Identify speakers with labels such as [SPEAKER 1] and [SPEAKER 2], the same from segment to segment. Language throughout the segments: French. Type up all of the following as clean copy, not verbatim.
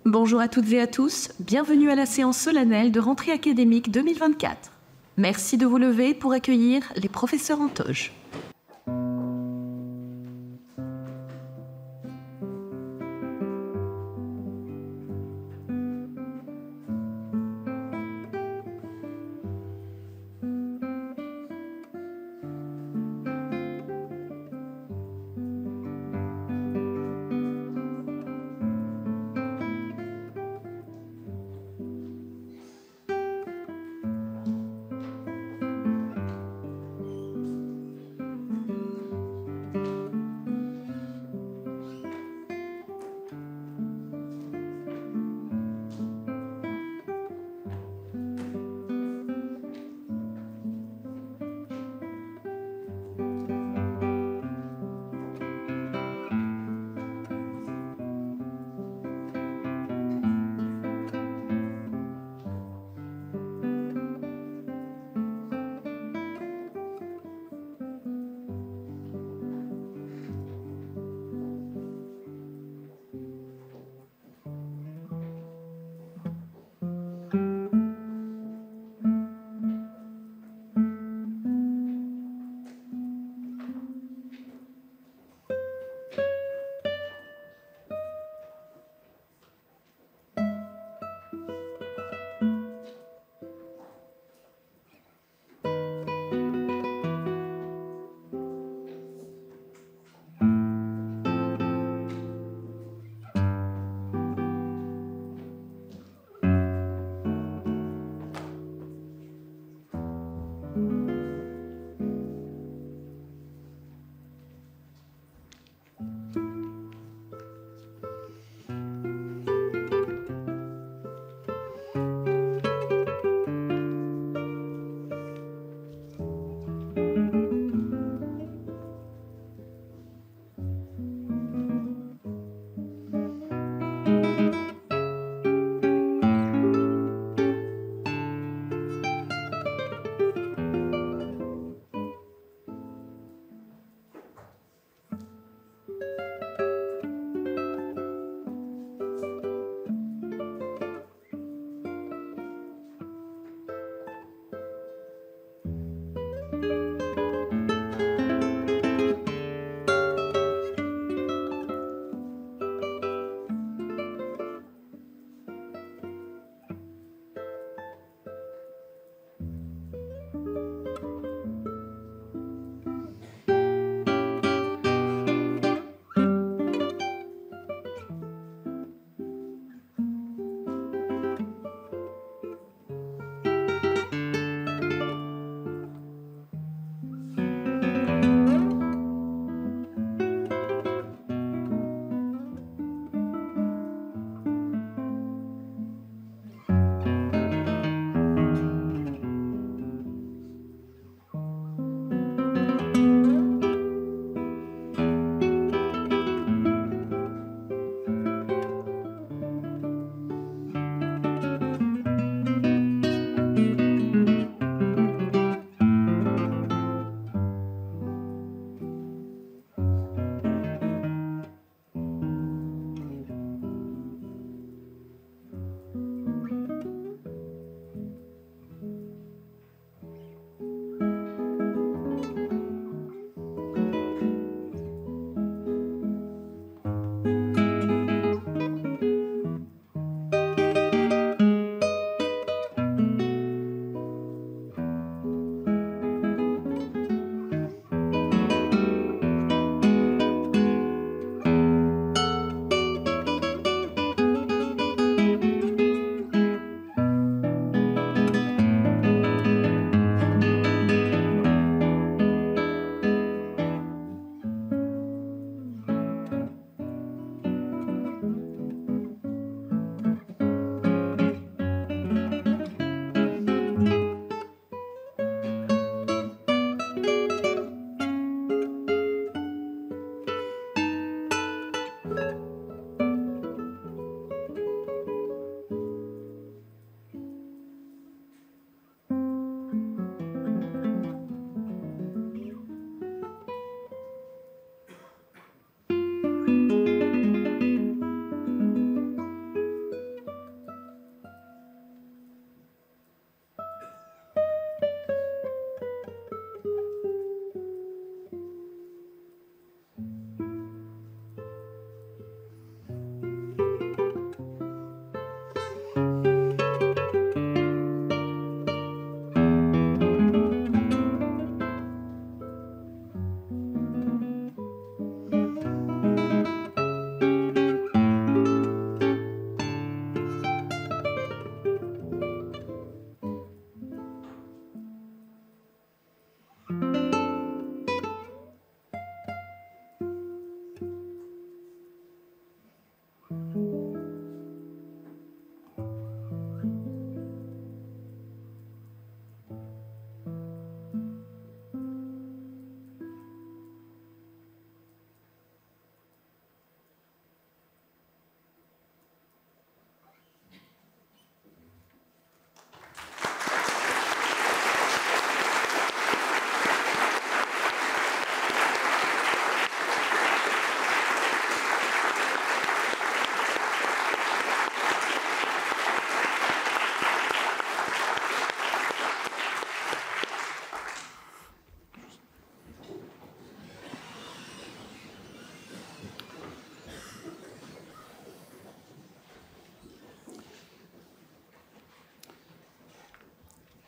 [SPEAKER 1] Bonjour à toutes et à tous, bienvenue à la séance solennelle de rentrée académique 2024. Merci de vous lever pour accueillir les professeurs en toge.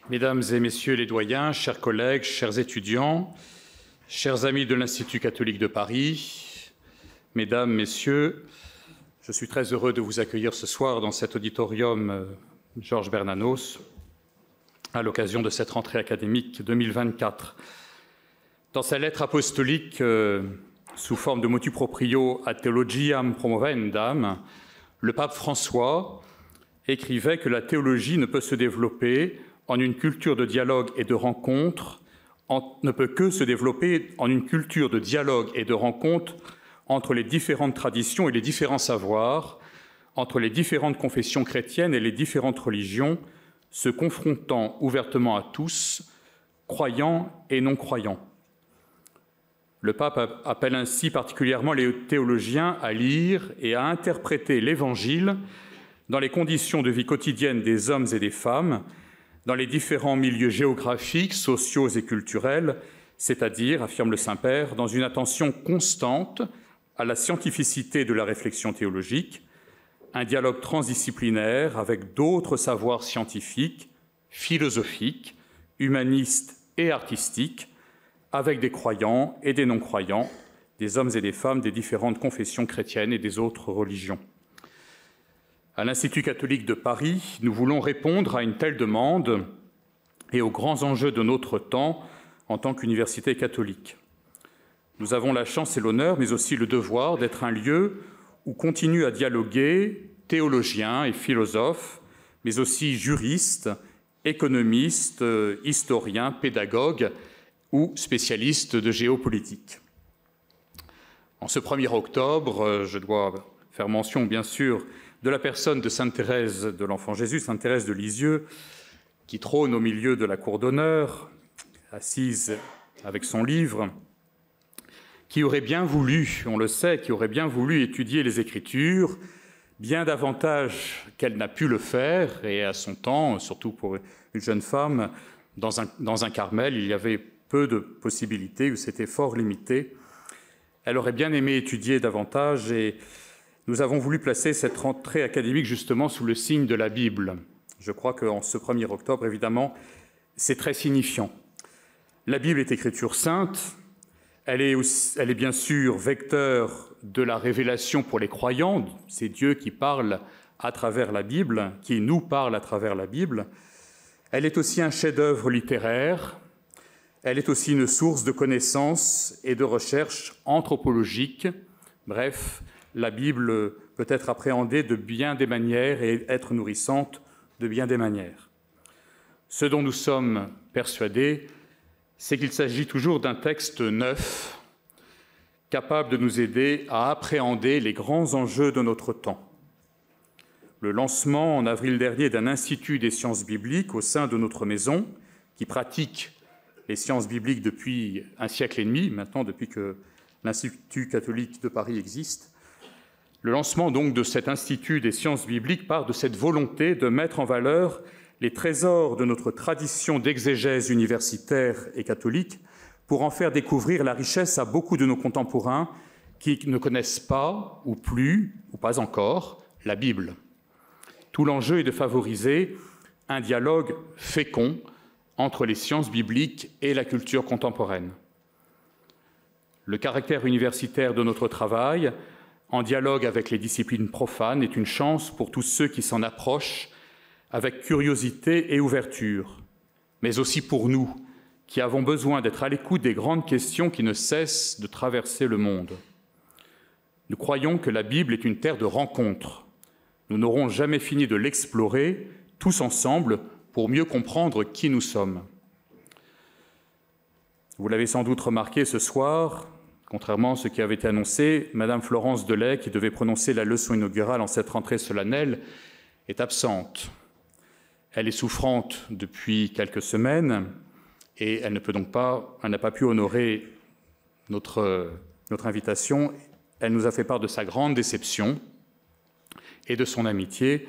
[SPEAKER 2] Mesdames et messieurs les doyens, chers collègues, chers étudiants, chers amis de l'Institut catholique de Paris, mesdames, messieurs, je suis très heureux de vous accueillir ce soir dans cet auditorium Georges Bernanos à l'occasion de cette rentrée académique 2024. Dans sa lettre apostolique sous forme de motu proprio ad theologiam promovendam, le pape François écrivait que la théologie ne peut se développer en une culture de dialogue et de rencontre, ne peut que se développer en une culture de dialogue et de rencontre entre les différentes traditions et les différents savoirs, entre les différentes confessions chrétiennes et les différentes religions, se confrontant ouvertement à tous, croyants et non-croyants. Le pape appelle ainsi particulièrement les théologiens à lire et à interpréter l'Évangile dans les conditions de vie quotidienne des hommes et des femmes, dans les différents milieux géographiques, sociaux et culturels, c'est-à-dire, affirme le Saint-Père, dans une attention constante à la scientificité de la réflexion théologique, un dialogue transdisciplinaire avec d'autres savoirs scientifiques, philosophiques, humanistes et artistiques, avec des croyants et des non-croyants, des hommes et des femmes des différentes confessions chrétiennes et des autres religions. À l'Institut catholique de Paris, nous voulons répondre à une telle demande et aux grands enjeux de notre temps en tant qu'université catholique. Nous avons la chance et l'honneur, mais aussi le devoir d'être un lieu où continuent à dialoguer théologiens et philosophes, mais aussi juristes, économistes, historiens, pédagogues ou spécialistes de géopolitique. En ce 1er octobre, je dois faire mention, bien sûr, de la personne de Sainte Thérèse de l'Enfant Jésus, Sainte Thérèse de Lisieux, qui trône au milieu de la cour d'honneur, assise avec son livre, qui aurait bien voulu, on le sait, qui aurait bien voulu étudier les Écritures, bien davantage qu'elle n'a pu le faire, et à son temps, surtout pour une jeune femme, dans un Carmel, il y avait peu de possibilités, où c'était fort limité. Elle aurait bien aimé étudier davantage, et nous avons voulu placer cette rentrée académique justement sous le signe de la Bible. Je crois qu'en ce 1er octobre, évidemment, c'est très signifiant. La Bible est écriture sainte, elle est bien sûr vecteur de la révélation pour les croyants, c'est Dieu qui parle à travers la Bible, qui nous parle à travers la Bible. Elle est aussi un chef-d'œuvre littéraire, elle est aussi une source de connaissances et de recherches anthropologiques. Bref, la Bible peut être appréhendée de bien des manières et être nourrissante de bien des manières. Ce dont nous sommes persuadés, c'est qu'il s'agit toujours d'un texte neuf, capable de nous aider à appréhender les grands enjeux de notre temps. Le lancement en avril dernier d'un institut des sciences bibliques au sein de notre maison, qui pratique les sciences bibliques depuis un siècle et demi, maintenant depuis que l'Institut catholique de Paris existe. Le lancement donc de cet Institut des sciences bibliques part de cette volonté de mettre en valeur les trésors de notre tradition d'exégèse universitaire et catholique pour en faire découvrir la richesse à beaucoup de nos contemporains qui ne connaissent pas, ou plus, ou pas encore, la Bible. Tout l'enjeu est de favoriser un dialogue fécond entre les sciences bibliques et la culture contemporaine. Le caractère universitaire de notre travail, en dialogue avec les disciplines profanes, est une chance pour tous ceux qui s'en approchent avec curiosité et ouverture, mais aussi pour nous, qui avons besoin d'être à l'écoute des grandes questions qui ne cessent de traverser le monde. Nous croyons que la Bible est une terre de rencontres. Nous n'aurons jamais fini de l'explorer, tous ensemble, pour mieux comprendre qui nous sommes. Vous l'avez sans doute remarqué ce soir, contrairement à ce qui avait été annoncé, Madame Florence Delay, qui devait prononcer la leçon inaugurale en cette rentrée solennelle, est absente. Elle est souffrante depuis quelques semaines et elle n'a pas pu honorer notre invitation. Elle nous a fait part de sa grande déception et de son amitié.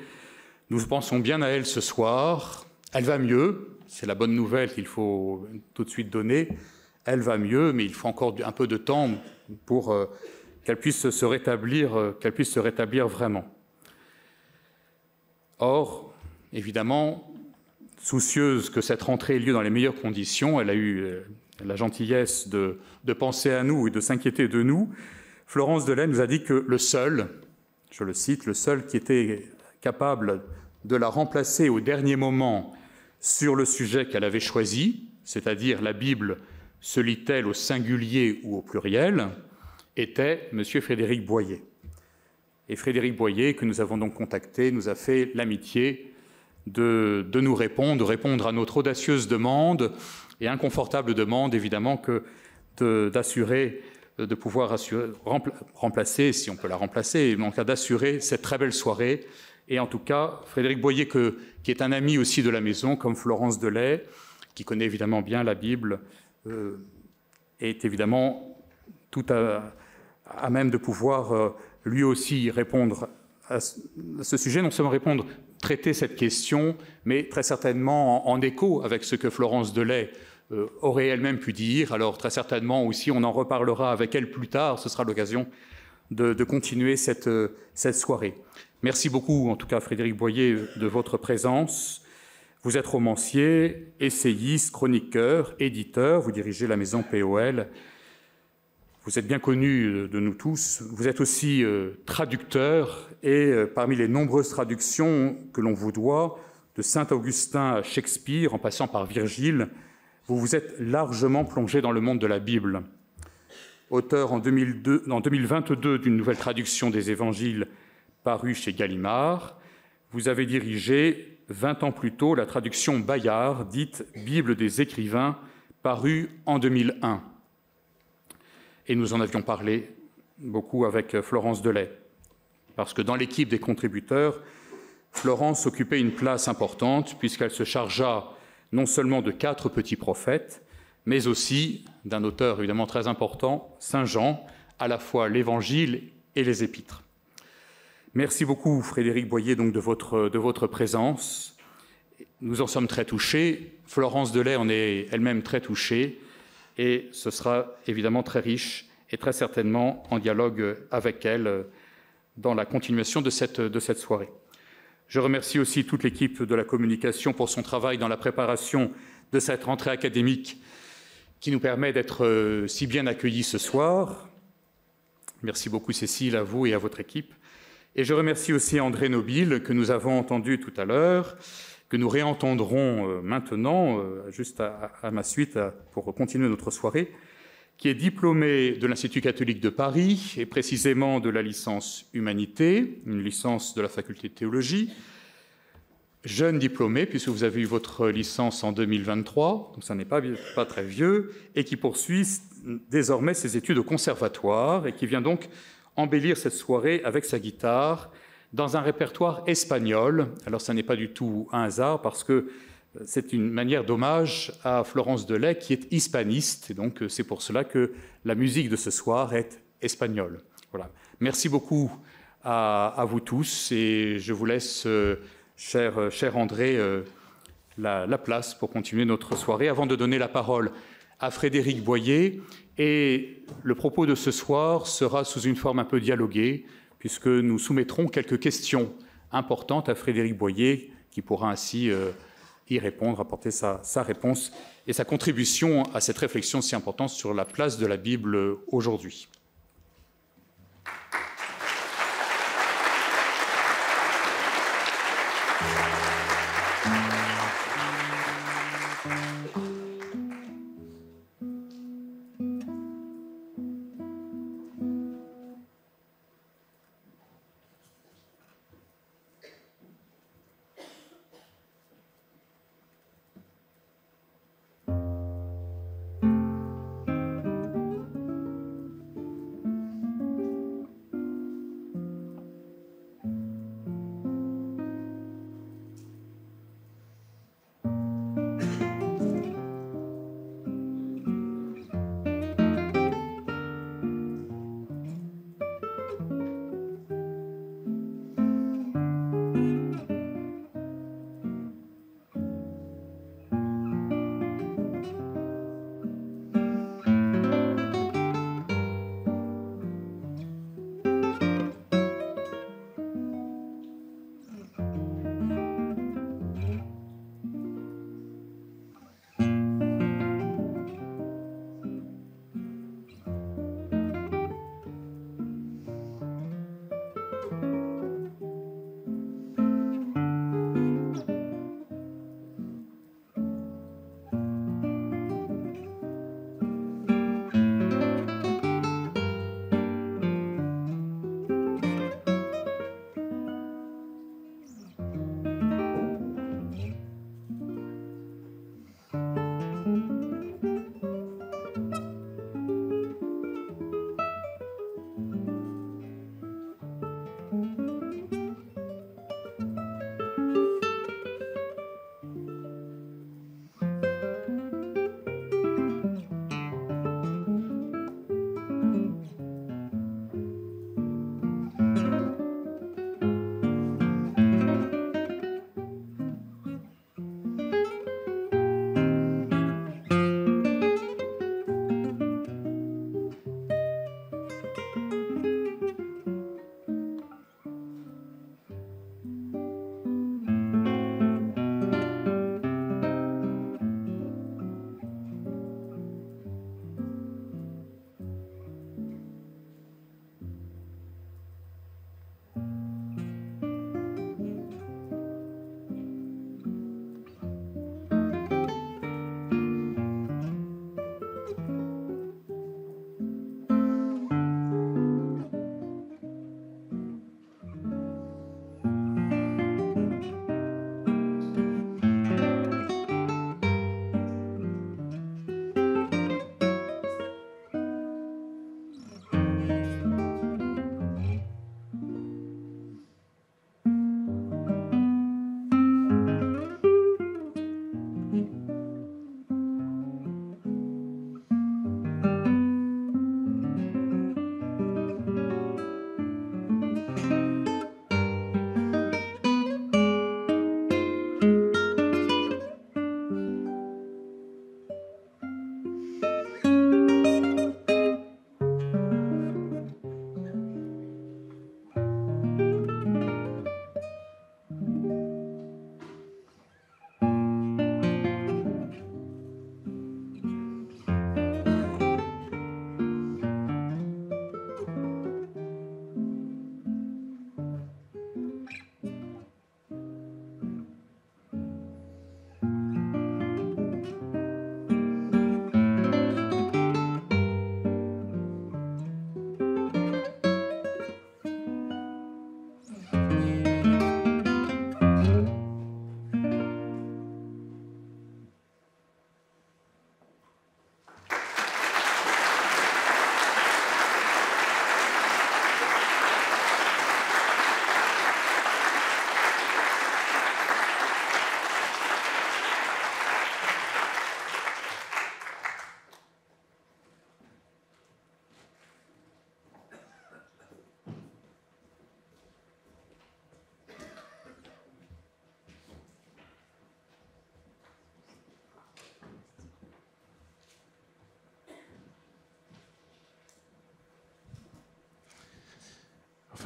[SPEAKER 2] Nous pensons bien à elle ce soir. Elle va mieux, c'est la bonne nouvelle qu'il faut tout de suite donner. Elle va mieux, mais il faut encore un peu de temps pour qu'elle puisse se rétablir vraiment. Or, évidemment, soucieuse que cette rentrée ait lieu dans les meilleures conditions, elle a eu la gentillesse de penser à nous et de s'inquiéter de nous. Florence Delay nous a dit que le seul, je le cite, le seul qui était capable de la remplacer au dernier moment sur le sujet qu'elle avait choisi, c'est-à-dire la Bible se lit-elle au singulier ou au pluriel, était M. Frédéric Boyer. Et Frédéric Boyer, que nous avons donc contacté, nous a fait l'amitié de nous répondre à notre audacieuse demande et inconfortable demande, évidemment, que d'assurer, de pouvoir remplacer, si on peut la remplacer, mais en cas d'assurer cette très belle soirée. Et en tout cas, Frédéric Boyer, qui est un ami aussi de la maison, comme Florence Delay, qui connaît évidemment bien la Bible, est évidemment tout à même de pouvoir lui aussi répondre à ce sujet, non seulement répondre, traiter cette question, mais très certainement en écho avec ce que Florence Delay aurait elle-même pu dire. Alors très certainement aussi, on en reparlera avec elle plus tard, ce sera l'occasion de continuer cette soirée. Merci beaucoup, en tout cas, Frédéric Boyer, de votre présence. Vous êtes romancier, essayiste, chroniqueur, éditeur, vous dirigez la maison POL. Vous êtes bien connu de nous tous. Vous êtes aussi traducteur et parmi les nombreuses traductions que l'on vous doit, de Saint-Augustin à Shakespeare, en passant par Virgile, vous vous êtes largement plongé dans le monde de la Bible. Auteur en 2022 d'une nouvelle traduction des Évangiles parue chez Gallimard, vous avez dirigé 20 ans plus tôt la traduction Bayard, dite Bible des écrivains, parue en 2001. Et nous en avions parlé beaucoup avec Florence Delay, parce que dans l'équipe des contributeurs, Florence occupait une place importante, puisqu'elle se chargea non seulement de 4 petits prophètes, mais aussi d'un auteur évidemment très important, Saint Jean, à la fois l'Évangile et les Épîtres. Merci beaucoup, Frédéric Boyer, donc, de votre présence. Nous en sommes très touchés. Florence Delay en est elle-même très touchée. Et ce sera évidemment très riche et très certainement en dialogue avec elle dans la continuation de cette soirée. Je remercie aussi toute l'équipe de la communication pour son travail dans la préparation de cette rentrée académique qui nous permet d'être si bien accueillis ce soir. Merci beaucoup, Cécile, à vous et à votre équipe. Et je remercie aussi André Nobile, que nous avons entendu tout à l'heure, que nous réentendrons maintenant, juste à ma suite, pour continuer notre soirée, qui est diplômé de l'Institut catholique de Paris, et précisément de la licence Humanité, une licence de la faculté de théologie, jeune diplômé, puisque vous avez eu votre licence en 2023, donc ça n'est pas très vieux, et qui poursuit désormais ses études au conservatoire, et qui vient donc embellir cette soirée avec sa guitare, dans un répertoire espagnol. Alors, ça n'est pas du tout un hasard, parce que c'est une manière d'hommage à Florence Delay, qui est hispaniste, et donc c'est pour cela que la musique de ce soir est espagnole. Voilà. Merci beaucoup à vous tous, et je vous laisse, cher André, la place pour continuer notre soirée, avant de donner la parole à Frédéric Boyer. Et le propos de ce soir sera sous une forme un peu dialoguée, puisque nous soumettrons quelques questions importantes à Frédéric Boyer, qui pourra ainsi y répondre, apporter sa réponse et sa contribution à cette réflexion si importante sur la place de la Bible aujourd'hui.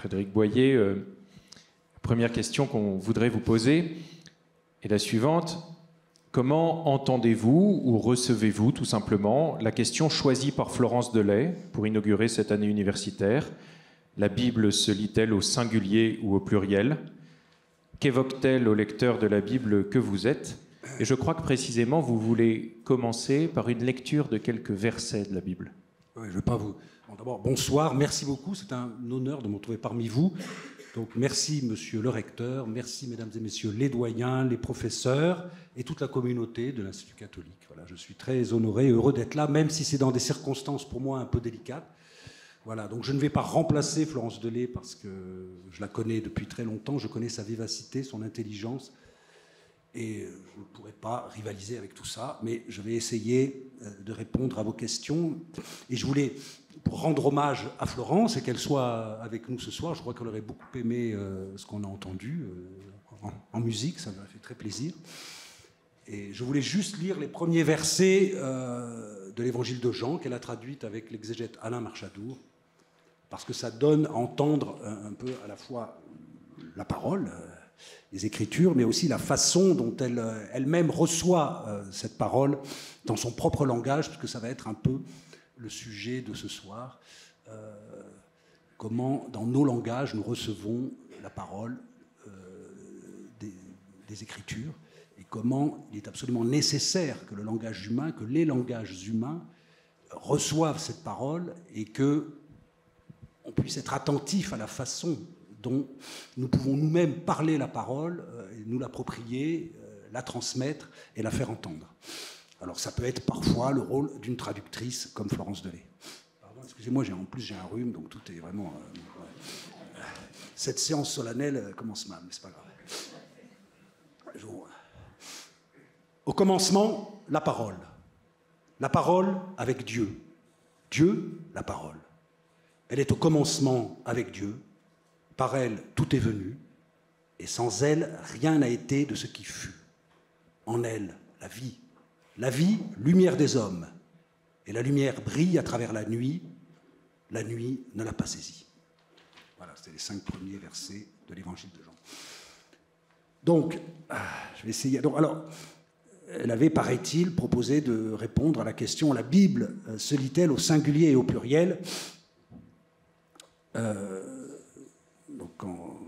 [SPEAKER 3] Frédéric Boyer. La première question qu'on voudrait vous poser est la suivante. Comment entendez-vous ou recevez-vous tout simplement la question choisie par Florence Delay pour inaugurer cette année universitaire? La Bible se lit-elle au singulier ou au pluriel? Qu'évoque-t-elle au lecteur de la Bible que vous êtes? Et je crois que précisément vous voulez commencer par une lecture de quelques versets de la Bible.
[SPEAKER 4] Oui, je ne vais pas vous... Bon, d'abord, bonsoir, merci beaucoup, c'est un honneur de me retrouver parmi vous. Donc merci monsieur le recteur, merci mesdames et messieurs les doyens, les professeurs et toute la communauté de l'Institut catholique. Voilà, je suis très honoré et heureux d'être là, même si c'est dans des circonstances pour moi un peu délicates. Voilà, donc je ne vais pas remplacer Florence Delay parce que je la connais depuis très longtemps, je connais sa vivacité, son intelligence, et je ne pourrai pas rivaliser avec tout ça, mais je vais essayer de répondre à vos questions. Et je voulais, pour rendre hommage à Florence et qu'elle soit avec nous ce soir, je crois qu'elle aurait beaucoup aimé ce qu'on a entendu en musique, ça m'a fait très plaisir. Et je voulais juste lire les premiers versets de l'évangile de Jean, qu'elle a traduite avec l'exégète Alain Marchadour, parce que ça donne à entendre un peu à la fois la parole, les Écritures, mais aussi la façon dont elle-même reçoit cette parole dans son propre langage, parce que ça va être un peu le sujet de ce soir. Comment, dans nos langages, nous recevons la parole des Écritures, et comment il est absolument nécessaire que le langage humain, que les langages humains reçoivent cette parole, et que on puisse être attentif à la façon dont nous pouvons nous-mêmes parler la parole, nous l'approprier, la transmettre et la faire entendre. Alors ça peut être parfois le rôle d'une traductrice comme Florence Delay. Pardon, excusez-moi, en plus j'ai un rhume, donc tout est vraiment... Cette séance solennelle commence mal, mais c'est pas grave. Au commencement, la parole. La parole avec Dieu. Dieu, la parole. Elle est au commencement avec Dieu. Par elle, tout est venu, et sans elle, rien n'a été de ce qui fut. En elle, la vie, lumière des hommes, et la lumière brille à travers la nuit ne l'a pas saisie. Voilà, c'était les 5 premiers versets de l'évangile de Jean. Donc, je vais essayer. Donc, alors, elle avait, paraît-il, proposé de répondre à la question, la Bible se lit-elle au singulier et au pluriel? Donc quand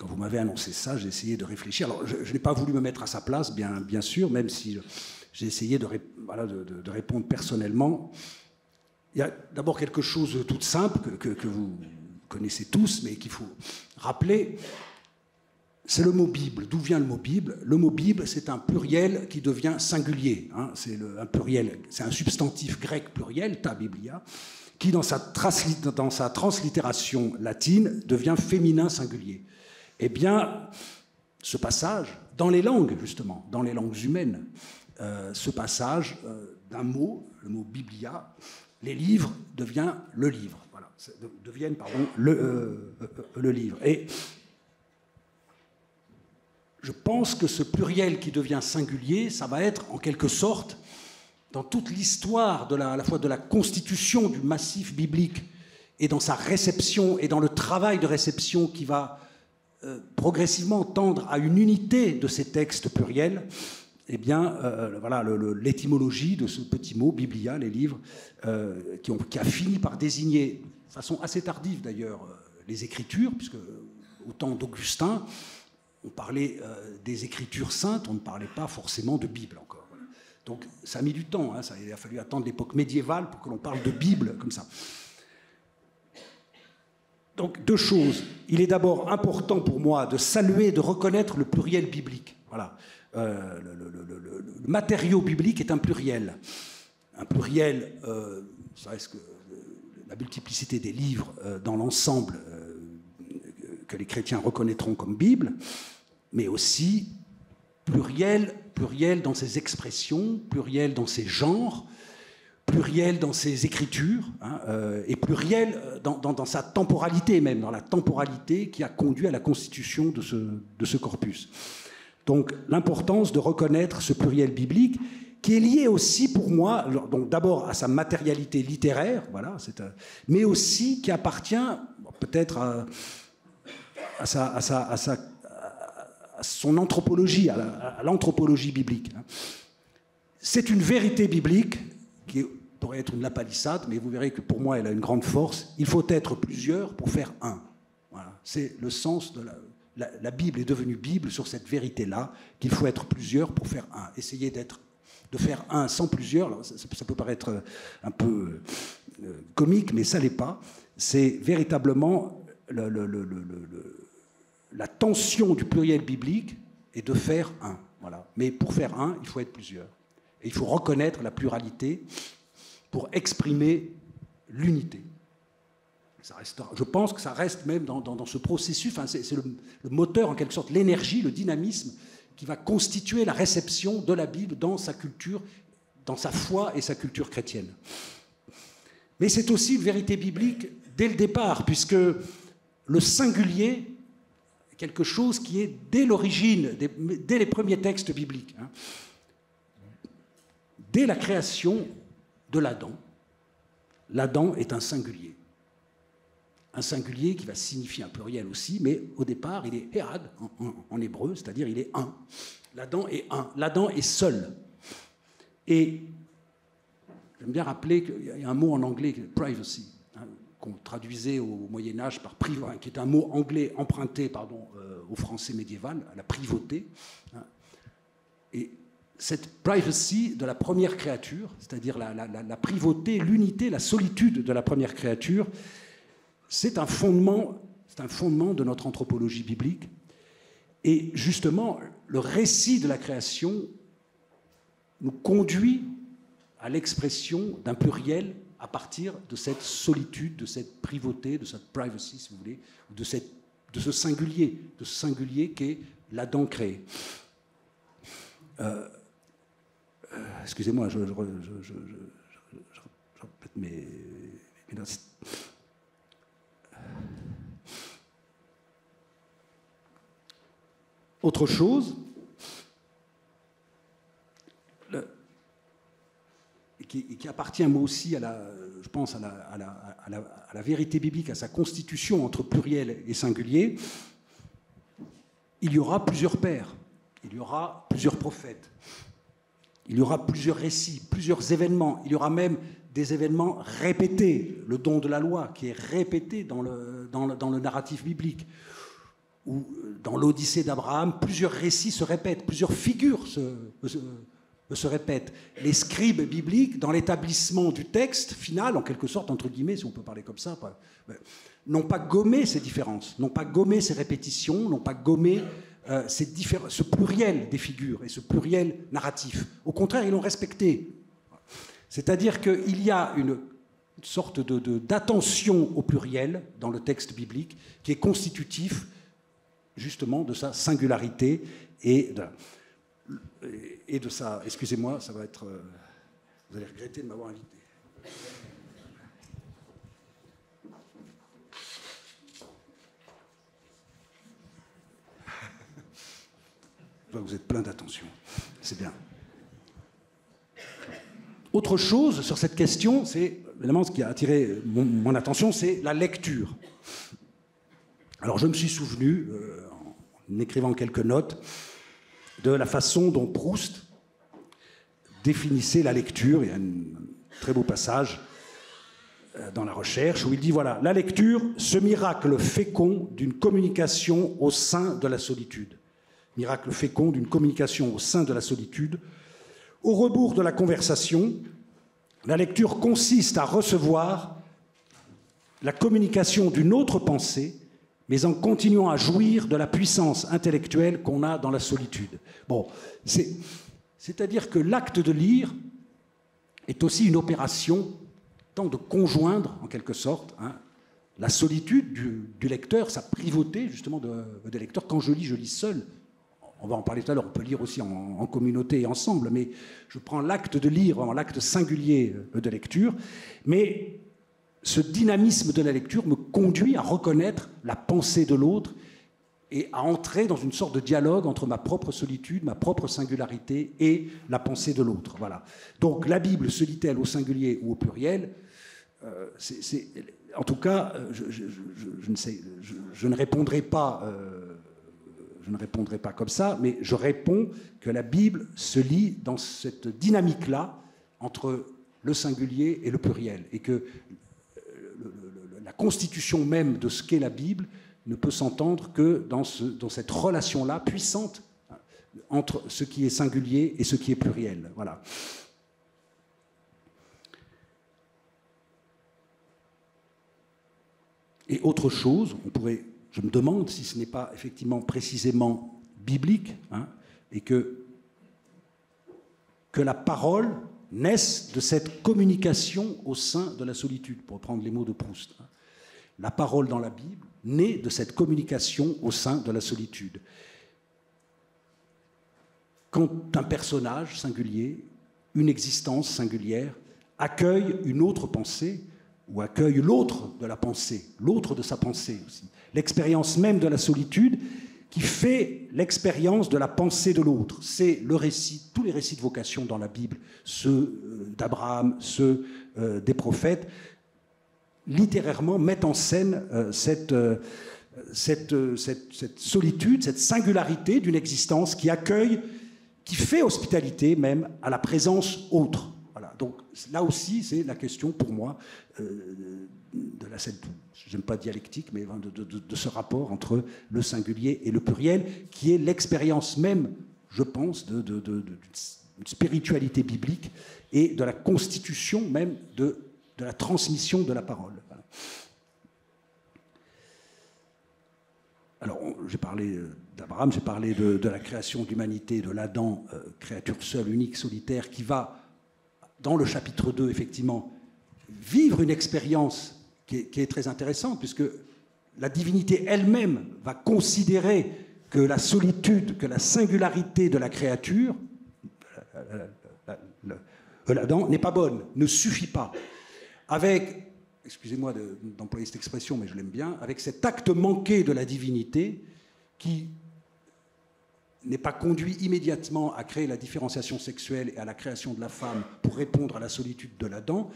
[SPEAKER 4] vous m'avez annoncé ça, j'ai essayé de réfléchir. Alors, je n'ai pas voulu me mettre à sa place, bien sûr, même si j'ai essayé de répondre personnellement. Il y a d'abord quelque chose de tout simple que vous connaissez tous, mais qu'il faut rappeler. C'est le mot Bible. D'où vient le mot Bible? Le mot Bible, c'est un pluriel qui devient singulier. Hein. C'est un pluriel, c'est un substantif grec pluriel, ta biblia, qui, dans sa translittération latine, devient féminin singulier. Eh bien, ce passage, dans les langues, justement, dans les langues humaines, ce passage d'un mot, le mot biblia, les livres, devient le livre. Voilà, deviennent, pardon, le livre. Et je pense que ce pluriel qui devient singulier, ça va être, en quelque sorte, dans toute l'histoire à la fois de la constitution du massif biblique et dans sa réception et dans le travail de réception qui va progressivement tendre à une unité de ces textes pluriels, eh bien, voilà l'étymologie de ce petit mot, biblia, les livres, qui a fini par désigner, de façon assez tardive d'ailleurs, les Écritures, puisque au temps d'Augustin, on parlait des Écritures saintes, on ne parlait pas forcément de Bible encore. Donc ça a mis du temps, hein, il a fallu attendre l'époque médiévale pour que l'on parle de Bible comme ça. Donc 2 choses. Il est d'abord important pour moi de saluer, de reconnaître le pluriel biblique. Voilà. Le matériau biblique est un pluriel. Un pluriel, ça reste que la multiplicité des livres dans l'ensemble que les chrétiens reconnaîtront comme Bible, mais aussi pluriel dans ses expressions, pluriel dans ses genres, pluriel dans ses écritures, hein, et pluriel dans sa temporalité même, dans la temporalité qui a conduit à la constitution de ce corpus. Donc l'importance de reconnaître ce pluriel biblique qui est lié aussi pour moi, donc d'abord à sa matérialité littéraire, voilà, mais aussi qui appartient, peut-être à son anthropologie, à l'anthropologie biblique. C'est une vérité biblique qui pourrait être une lapalissade, mais vous verrez que pour moi, elle a une grande force. Il faut être plusieurs pour faire un. Voilà. C'est le sens de la Bible est devenue Bible sur cette vérité-là, qu'il faut être plusieurs pour faire un. Essayer de faire un sans plusieurs, alors ça peut paraître un peu comique, mais ça l'est pas. C'est véritablement la tension du pluriel biblique est de faire un. Voilà. Mais pour faire un, il faut être plusieurs. Et il faut reconnaître la pluralité pour exprimer l'unité. Je pense que ça reste même dans ce processus, enfin, c'est le moteur, en quelque sorte, l'énergie, le dynamisme qui va constituer la réception de la Bible dans sa culture, dans sa foi et sa culture chrétienne. Mais c'est aussi une vérité biblique dès le départ, puisque le singulier est quelque chose qui est dès l'origine, dès les premiers textes bibliques. Dès la création de l'Adam, l'Adam est un singulier. Un singulier qui va signifier un pluriel aussi, mais au départ, il est Ehad en hébreu, c'est-à-dire il est un. L'Adam est un. L'Adam est seul. Et j'aime bien rappeler qu'il y a un mot en anglais, privacy, qu'on traduisait au Moyen-Âge par privacy, qui est un mot anglais emprunté au français médiéval, à la privauté. Et cette privacy de la première créature, c'est-à-dire la privauté, l'unité, la solitude de la première créature, c'est un fondement de notre anthropologie biblique. Et justement, le récit de la création nous conduit à l'expression d'un pluriel à partir de cette solitude, de cette privauté, de cette privacy, si vous voulez, de ce singulier qu'est l'Adam créé. Excusez-moi, je répète mes notes. Autre chose, qui appartient moi aussi je pense à la vérité biblique, à sa constitution entre pluriel et singulier, il y aura plusieurs pères, il y aura plusieurs prophètes, il y aura plusieurs récits, plusieurs événements, il y aura même des événements répétés, le don de la loi qui est répété dans le narratif biblique, ou dans l'Odyssée d'Abraham, plusieurs récits se répètent, plusieurs figures se répètent. Les scribes bibliques, dans l'établissement du texte final, en quelque sorte, entre guillemets, si on peut parler comme ça, n'ont pas gommé ces différences, n'ont pas gommé ces répétitions, n'ont pas gommé ce pluriel des figures et ce pluriel narratif. Au contraire, ils l'ont respecté. C'est-à-dire qu'il y a une sorte d'attention au pluriel dans le texte biblique qui est constitutif justement de sa singularité et de sa... Excusez-moi, ça va être... vous allez regretter de m'avoir invité. Je vois que vous êtes plein d'attention. C'est bien. Autre chose sur cette question, c'est évidemment ce qui a attiré mon attention, c'est la lecture. Alors je me suis souvenu, en écrivant quelques notes, de la façon dont Proust définissait la lecture. Il y a un très beau passage dans La Recherche où il dit, voilà, la lecture, ce miracle fécond d'une communication au sein de la solitude. Miracle fécond d'une communication au sein de la solitude. Au rebours de la conversation, la lecture consiste à recevoir la communication d'une autre pensée, mais en continuant à jouir de la puissance intellectuelle qu'on a dans la solitude. Bon, c'est-à-dire que l'acte de lire est aussi une opération tant de conjoindre, en quelque sorte, la solitude du lecteur, sa privauté, justement, de lecteur. Quand je lis seul. On va en parler tout à l'heure, on peut lire aussi en communauté et ensemble, mais je prends l'acte de lire, vraiment l'acte singulier de lecture, mais ce dynamisme de la lecture me conduit à reconnaître la pensée de l'autre et à entrer dans une sorte de dialogue entre ma propre solitude, ma propre singularité et la pensée de l'autre. Voilà. Donc la Bible se lit-elle au singulier ou au pluriel ? en tout cas, je ne répondrai pas comme ça, mais je réponds que la Bible se lit dans cette dynamique-là entre le singulier et le pluriel, et que la constitution même de ce qu'est la Bible ne peut s'entendre que dans cette relation-là puissante entre ce qui est singulier et ce qui est pluriel. Voilà. Et autre chose, je me demande si ce n'est pas effectivement précisément biblique, et que la parole naisse de cette communication au sein de la solitude, pour reprendre les mots de Proust. La parole dans la Bible naît de cette communication au sein de la solitude. Quand un personnage singulier, une existence singulière, accueille une autre pensée, ou accueille l'autre de la pensée, l'autre de sa pensée aussi, l'expérience même de la solitude qui fait l'expérience de la pensée de l'autre. C'est le récit, tous les récits de vocation dans la Bible, ceux d'Abraham, ceux des prophètes, littérairement mettent en scène cette solitude, cette singularité d'une existence qui accueille, qui fait hospitalité même à la présence autre. Voilà. Donc là aussi, c'est la question pour moi de cette, j'aime pas dialectique, mais de ce rapport entre le singulier et le pluriel, qui est l'expérience même, je pense, d'une spiritualité biblique et de la constitution même de la transmission de la parole. Voilà. Alors, j'ai parlé d'Abraham, j'ai parlé de la création de l'humanité, de l'Adam, créature seule, unique, solitaire, qui va, dans le chapitre 2, effectivement, vivre une expérience qui est très intéressante, puisque la divinité elle-même va considérer que la solitude, que la singularité de la créature, l'Adam, n'est pas bonne, ne suffit pas. Avec, excusez-moi d'employer cette expression, mais je l'aime bien, avec cet acte manqué de la divinité qui n'est pas conduit immédiatement à créer la différenciation sexuelle et à la création de la femme pour répondre à la solitude de l'Adam,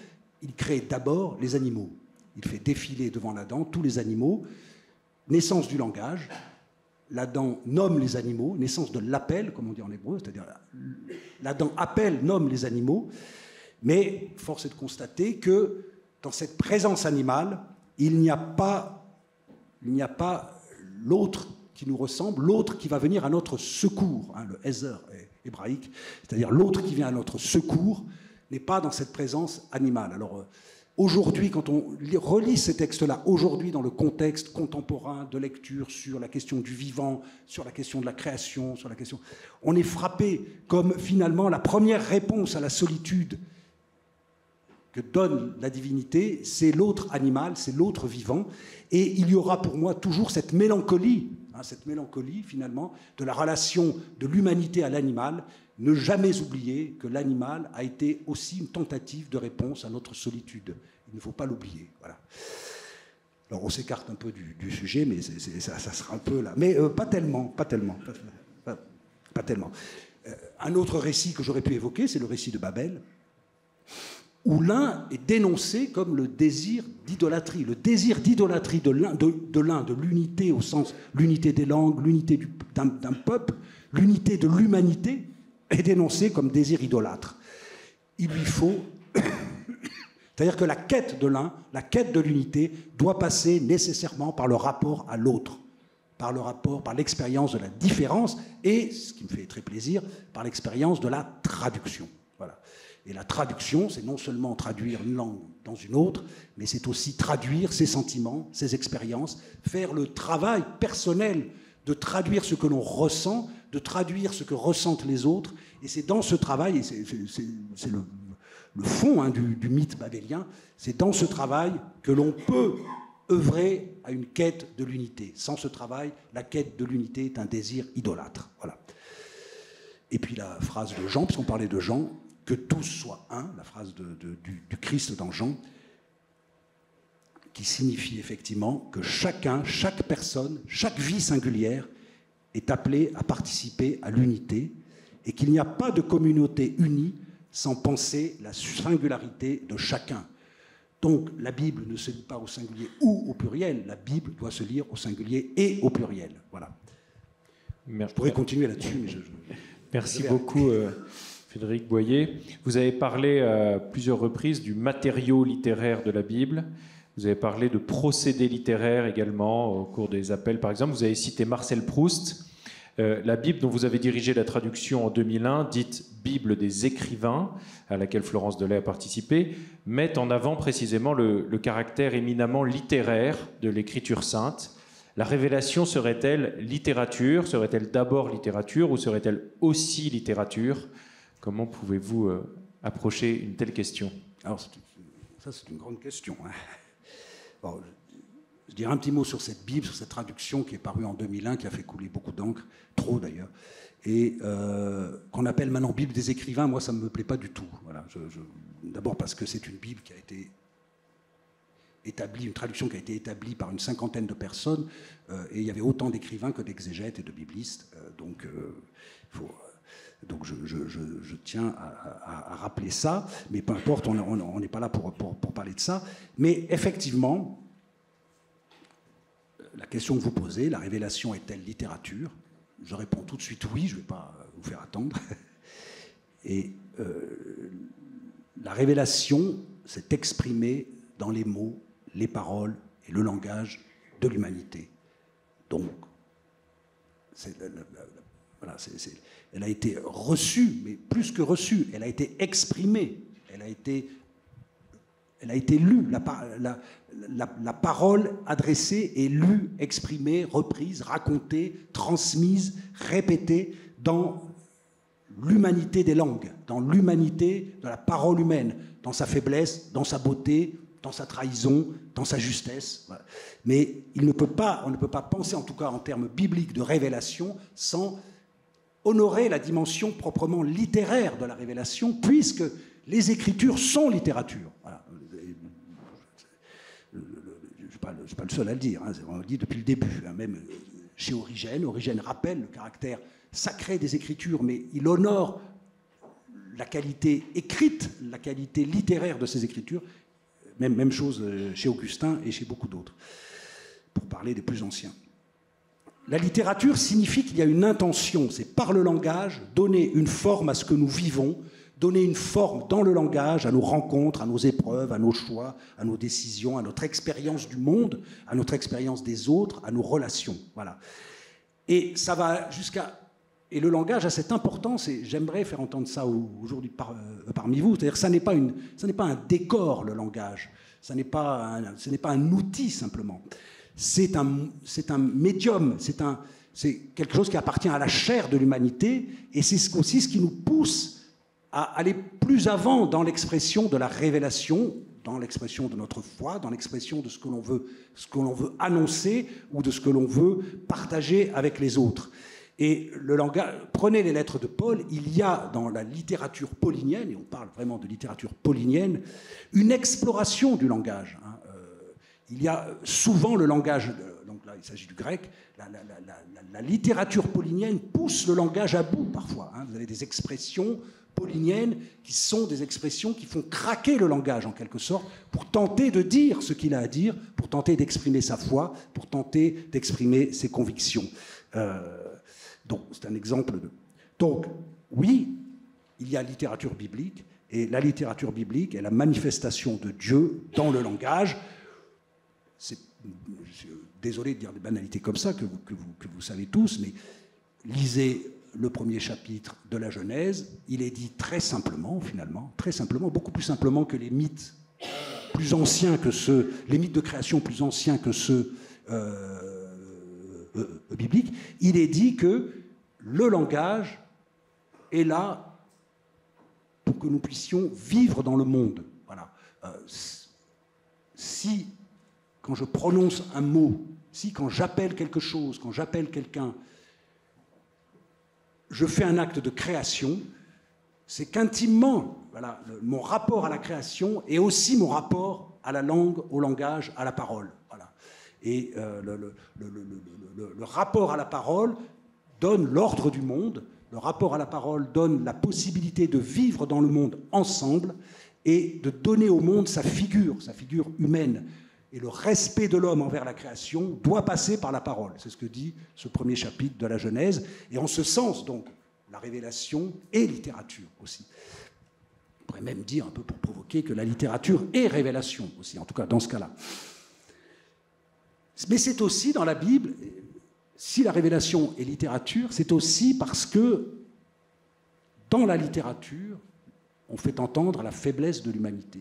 [SPEAKER 4] il crée d'abord les animaux. Il fait défiler devant l'Adam tous les animaux, naissance du langage, l'Adam nomme les animaux, naissance de l'appel, comme on dit en hébreu, c'est-à-dire l'Adam appelle, nomme les animaux, mais force est de constater que dans cette présence animale, il n'y a pas l'autre qui nous ressemble, l'autre qui va venir à notre secours, le Ezer hébraïque, c'est-à-dire l'autre qui vient à notre secours, n'est pas dans cette présence animale. Alors aujourd'hui, quand on relit ces textes-là, aujourd'hui dans le contexte contemporain de lecture sur la question du vivant, sur la question de la création, sur la question, on est frappé comme finalement la première réponse à la solitude que donne la divinité, c'est l'autre animal, c'est l'autre vivant, et il y aura pour moi toujours cette mélancolie finalement de la relation de l'humanité à l'animal, ne jamais oublier que l'animal a été aussi une tentative de réponse à notre solitude. Il ne faut pas l'oublier. Voilà. Alors on s'écarte un peu du sujet, mais ça sera un peu là. Mais pas tellement. Un autre récit que j'aurais pu évoquer, c'est le récit de Babel, où l'un est dénoncé comme le désir d'idolâtrie. Le désir d'idolâtrie de l'unité au sens l'unité des langues, l'unité d'un peuple, l'unité de l'humanité, est dénoncé comme désir idolâtre. Il lui faut... C'est-à-dire que la quête de l'un, la quête de l'unité, doit passer nécessairement par le rapport à l'autre, par l'expérience de la différence et, ce qui me fait très plaisir, par l'expérience de la traduction. Voilà. Et la traduction, c'est non seulement traduire une langue dans une autre, mais c'est aussi traduire ses sentiments, ses expériences, faire le travail personnel de traduire ce que l'on ressent, de traduire ce que ressentent les autres. Et c'est dans ce travail, et c'est le fond du mythe babélien, c'est dans ce travail que l'on peut œuvrer à une quête de l'unité. Sans ce travail, la quête de l'unité est un désir idolâtre. Voilà. Et puis la phrase de Jean, puisqu'on parlait de Jean, que tous soient un, la phrase du Christ dans Jean, qui signifie effectivement que chacun, chaque personne, chaque vie singulière est appelée à participer à l'unité et qu'il n'y a pas de communauté unie sans penser la singularité de chacun. Donc la Bible ne se lit pas au singulier ou au pluriel, la Bible doit se lire au singulier et au pluriel. Voilà. Je pourrais continuer là-dessus, mais
[SPEAKER 3] Merci beaucoup, Frédéric Boyer. Vous avez parlé à plusieurs reprises du matériau littéraire de la Bible. Vous avez parlé de procédés littéraires également au cours des appels, par exemple. Vous avez cité Marcel Proust. La Bible dont vous avez dirigé la traduction en 2001, dite Bible des écrivains, à laquelle Florence Delay a participé, met en avant précisément le caractère éminemment littéraire de l'écriture sainte. La révélation serait-elle littérature? Serait-elle d'abord littérature ou serait-elle aussi littérature? Comment pouvez-vous approcher une telle question?
[SPEAKER 4] Alors, ça, c'est une grande question. Hein. Bon, je dirais un petit mot sur cette Bible, sur cette traduction qui est parue en 2001, qui a fait couler beaucoup d'encre, trop d'ailleurs, et qu'on appelle maintenant Bible des écrivains. Moi, ça ne me plaît pas du tout. Voilà, d'abord parce que c'est une Bible qui a été établie, une traduction qui a été établie par une cinquantaine de personnes, et il y avait autant d'écrivains que d'exégètes et de biblistes. Donc je tiens à rappeler ça, mais peu importe, on n'est pas là pour parler de ça. Mais effectivement, la question que vous posez, la révélation est-elle littérature? Je réponds tout de suite oui, je ne vais pas vous faire attendre. Et la révélation s'est exprimée dans les mots, les paroles et le langage de l'humanité. Donc, elle a été reçue, mais plus que reçue, elle a été exprimée, elle a été lue, la parole adressée est lue, exprimée, reprise, racontée, transmise, répétée dans l'humanité des langues, dans l'humanité de la parole humaine, dans sa faiblesse, dans sa beauté, dans sa trahison, dans sa justesse. Voilà. Mais on ne peut pas penser, en tout cas en termes bibliques de révélation, sans honorer la dimension proprement littéraire de la révélation, puisque les Écritures sont littérature. Voilà. Je ne suis pas le seul à le dire, hein, on le dit depuis le début, hein, même chez Origène. Origène rappelle le caractère sacré des Écritures, mais il honore la qualité écrite, la qualité littéraire de ces Écritures. Même chose chez Augustin et chez beaucoup d'autres, pour parler des plus anciens. La littérature signifie qu'il y a une intention, c'est par le langage, donner une forme à ce que nous vivons, donner une forme dans le langage à nos rencontres, à nos épreuves, à nos choix, à nos décisions, à notre expérience du monde, à notre expérience des autres, à nos relations. Voilà. Et ça va jusqu'à... Et le langage a cette importance, et j'aimerais faire entendre ça aujourd'hui parmi vous, c'est-à-dire que ça n'est pas un décor, le langage, ce n'est pas un outil simplement, c'est un médium, c'est quelque chose qui appartient à la chair de l'humanité, et c'est aussi ce qui nous pousse à aller plus avant dans l'expression de la révélation, dans l'expression de notre foi, dans l'expression de ce que l'on veut annoncer, ou de ce que l'on veut partager avec les autres. Et le langage, prenez les lettres de Paul, il y a dans la littérature paulinienne, et on parle vraiment de littérature paulinienne, une exploration du langage. Hein. Il y a souvent le langage, donc là il s'agit du grec, la littérature paulinienne pousse le langage à bout parfois. Hein. Vous avez des expressions pauliniennes qui sont des expressions qui font craquer le langage en quelque sorte, pour tenter de dire ce qu'il a à dire, pour tenter d'exprimer sa foi, pour tenter d'exprimer ses convictions. Donc, c'est un exemple de... Donc, oui, il y a littérature biblique, et la littérature biblique est la manifestation de Dieu dans le langage. Je suis désolé de dire des banalités comme ça, que vous savez tous, mais lisez le premier chapitre de la Genèse, il est dit très simplement, finalement, très simplement, beaucoup plus simplement que les mythes plus anciens que ceux, les mythes de création plus anciens que ceux bibliques. Il est dit que le langage est là pour que nous puissions vivre dans le monde. Voilà. Si, quand je prononce un mot, si, quand j'appelle quelque chose, quand j'appelle quelqu'un, je fais un acte de création, c'est qu'intimement, voilà, mon rapport à la création est aussi mon rapport à la langue, au langage, à la parole. Voilà. Et le rapport à la parole donne l'ordre du monde, le rapport à la parole donne la possibilité de vivre dans le monde ensemble, et de donner au monde sa figure humaine. Et le respect de l'homme envers la création doit passer par la parole. C'est ce que dit ce premier chapitre de la Genèse. Et en ce sens, donc, la révélation est littérature aussi. On pourrait même dire, un peu pour provoquer, que la littérature est révélation aussi, en tout cas dans ce cas-là. Mais c'est aussi dans la Bible, si la révélation est littérature, c'est aussi parce que dans la littérature, on fait entendre la faiblesse de l'humanité,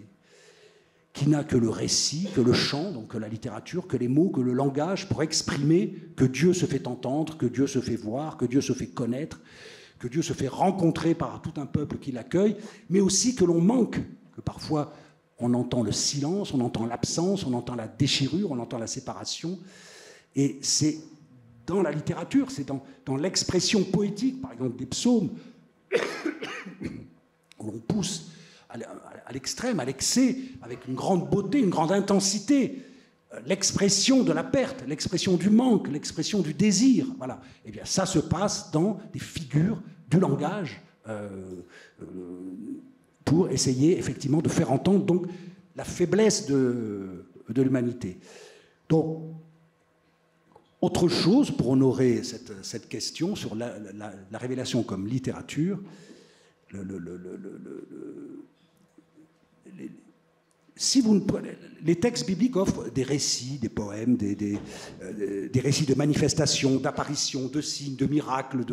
[SPEAKER 4] qui n'a que le récit, que le chant, donc que la littérature, que les mots, que le langage, pour exprimer que Dieu se fait entendre, que Dieu se fait voir, que Dieu se fait connaître, que Dieu se fait rencontrer par tout un peuple qui l'accueille, mais aussi que l'on manque, que parfois on entend le silence, on entend l'absence, on entend la déchirure, on entend la séparation. Et c'est dans la littérature, c'est dans l'expression poétique, par exemple des psaumes, où l'on pousse à l'extrême, à l'excès, avec une grande beauté, une grande intensité, l'expression de la perte, l'expression du manque, l'expression du désir. Voilà. Eh bien, ça se passe dans des figures du langage pour essayer effectivement de faire entendre donc la faiblesse de l'humanité. Donc, autre chose pour honorer cette question sur la révélation comme littérature, si vous les textes bibliques offrent des récits, des poèmes, des récits de manifestations, d'apparitions, de signes, de miracles,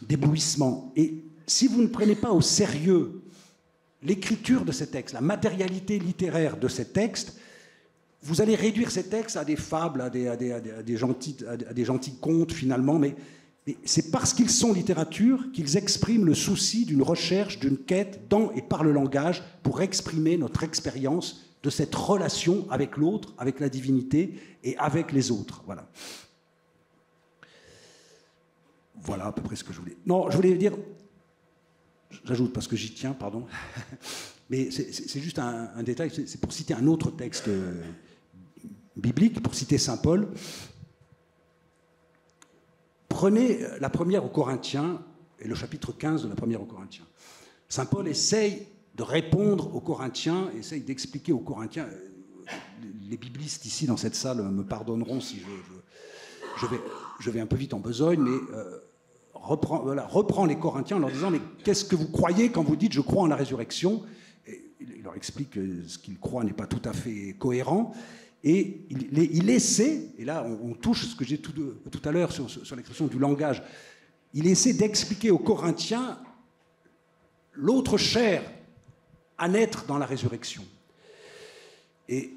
[SPEAKER 4] d'éblouissements. Et si vous ne prenez pas au sérieux l'écriture de ces textes, la matérialité littéraire de ces textes, vous allez réduire ces textes à des fables, à des gentils contes finalement, mais c'est parce qu'ils sont littérature qu'ils expriment le souci d'une recherche, d'une quête dans et par le langage pour exprimer notre expérience de cette relation avec l'autre, avec la divinité et avec les autres. Voilà. Voilà à peu près ce que je voulais. Non, je voulais dire, j'ajoute parce que j'y tiens, pardon, mais c'est juste un détail, c'est pour citer un autre texte biblique, pour citer saint Paul. Prenez la première aux Corinthiens et le chapitre 15 de la première aux Corinthiens. Saint Paul essaye de répondre aux Corinthiens, essaye d'expliquer aux Corinthiens. Les biblistes ici dans cette salle me pardonneront si je vais un peu vite en besogne, mais reprend les Corinthiens en leur disant « Mais qu'est-ce que vous croyez quand vous dites « Je crois en la résurrection » ?» Il leur explique que ce qu'ils croient n'est pas tout à fait cohérent. Et il essaie, et là on touche ce que j'ai tout à l'heure sur l'expression du langage, il essaie d'expliquer aux Corinthiens l'autre chair à naître dans la résurrection. Et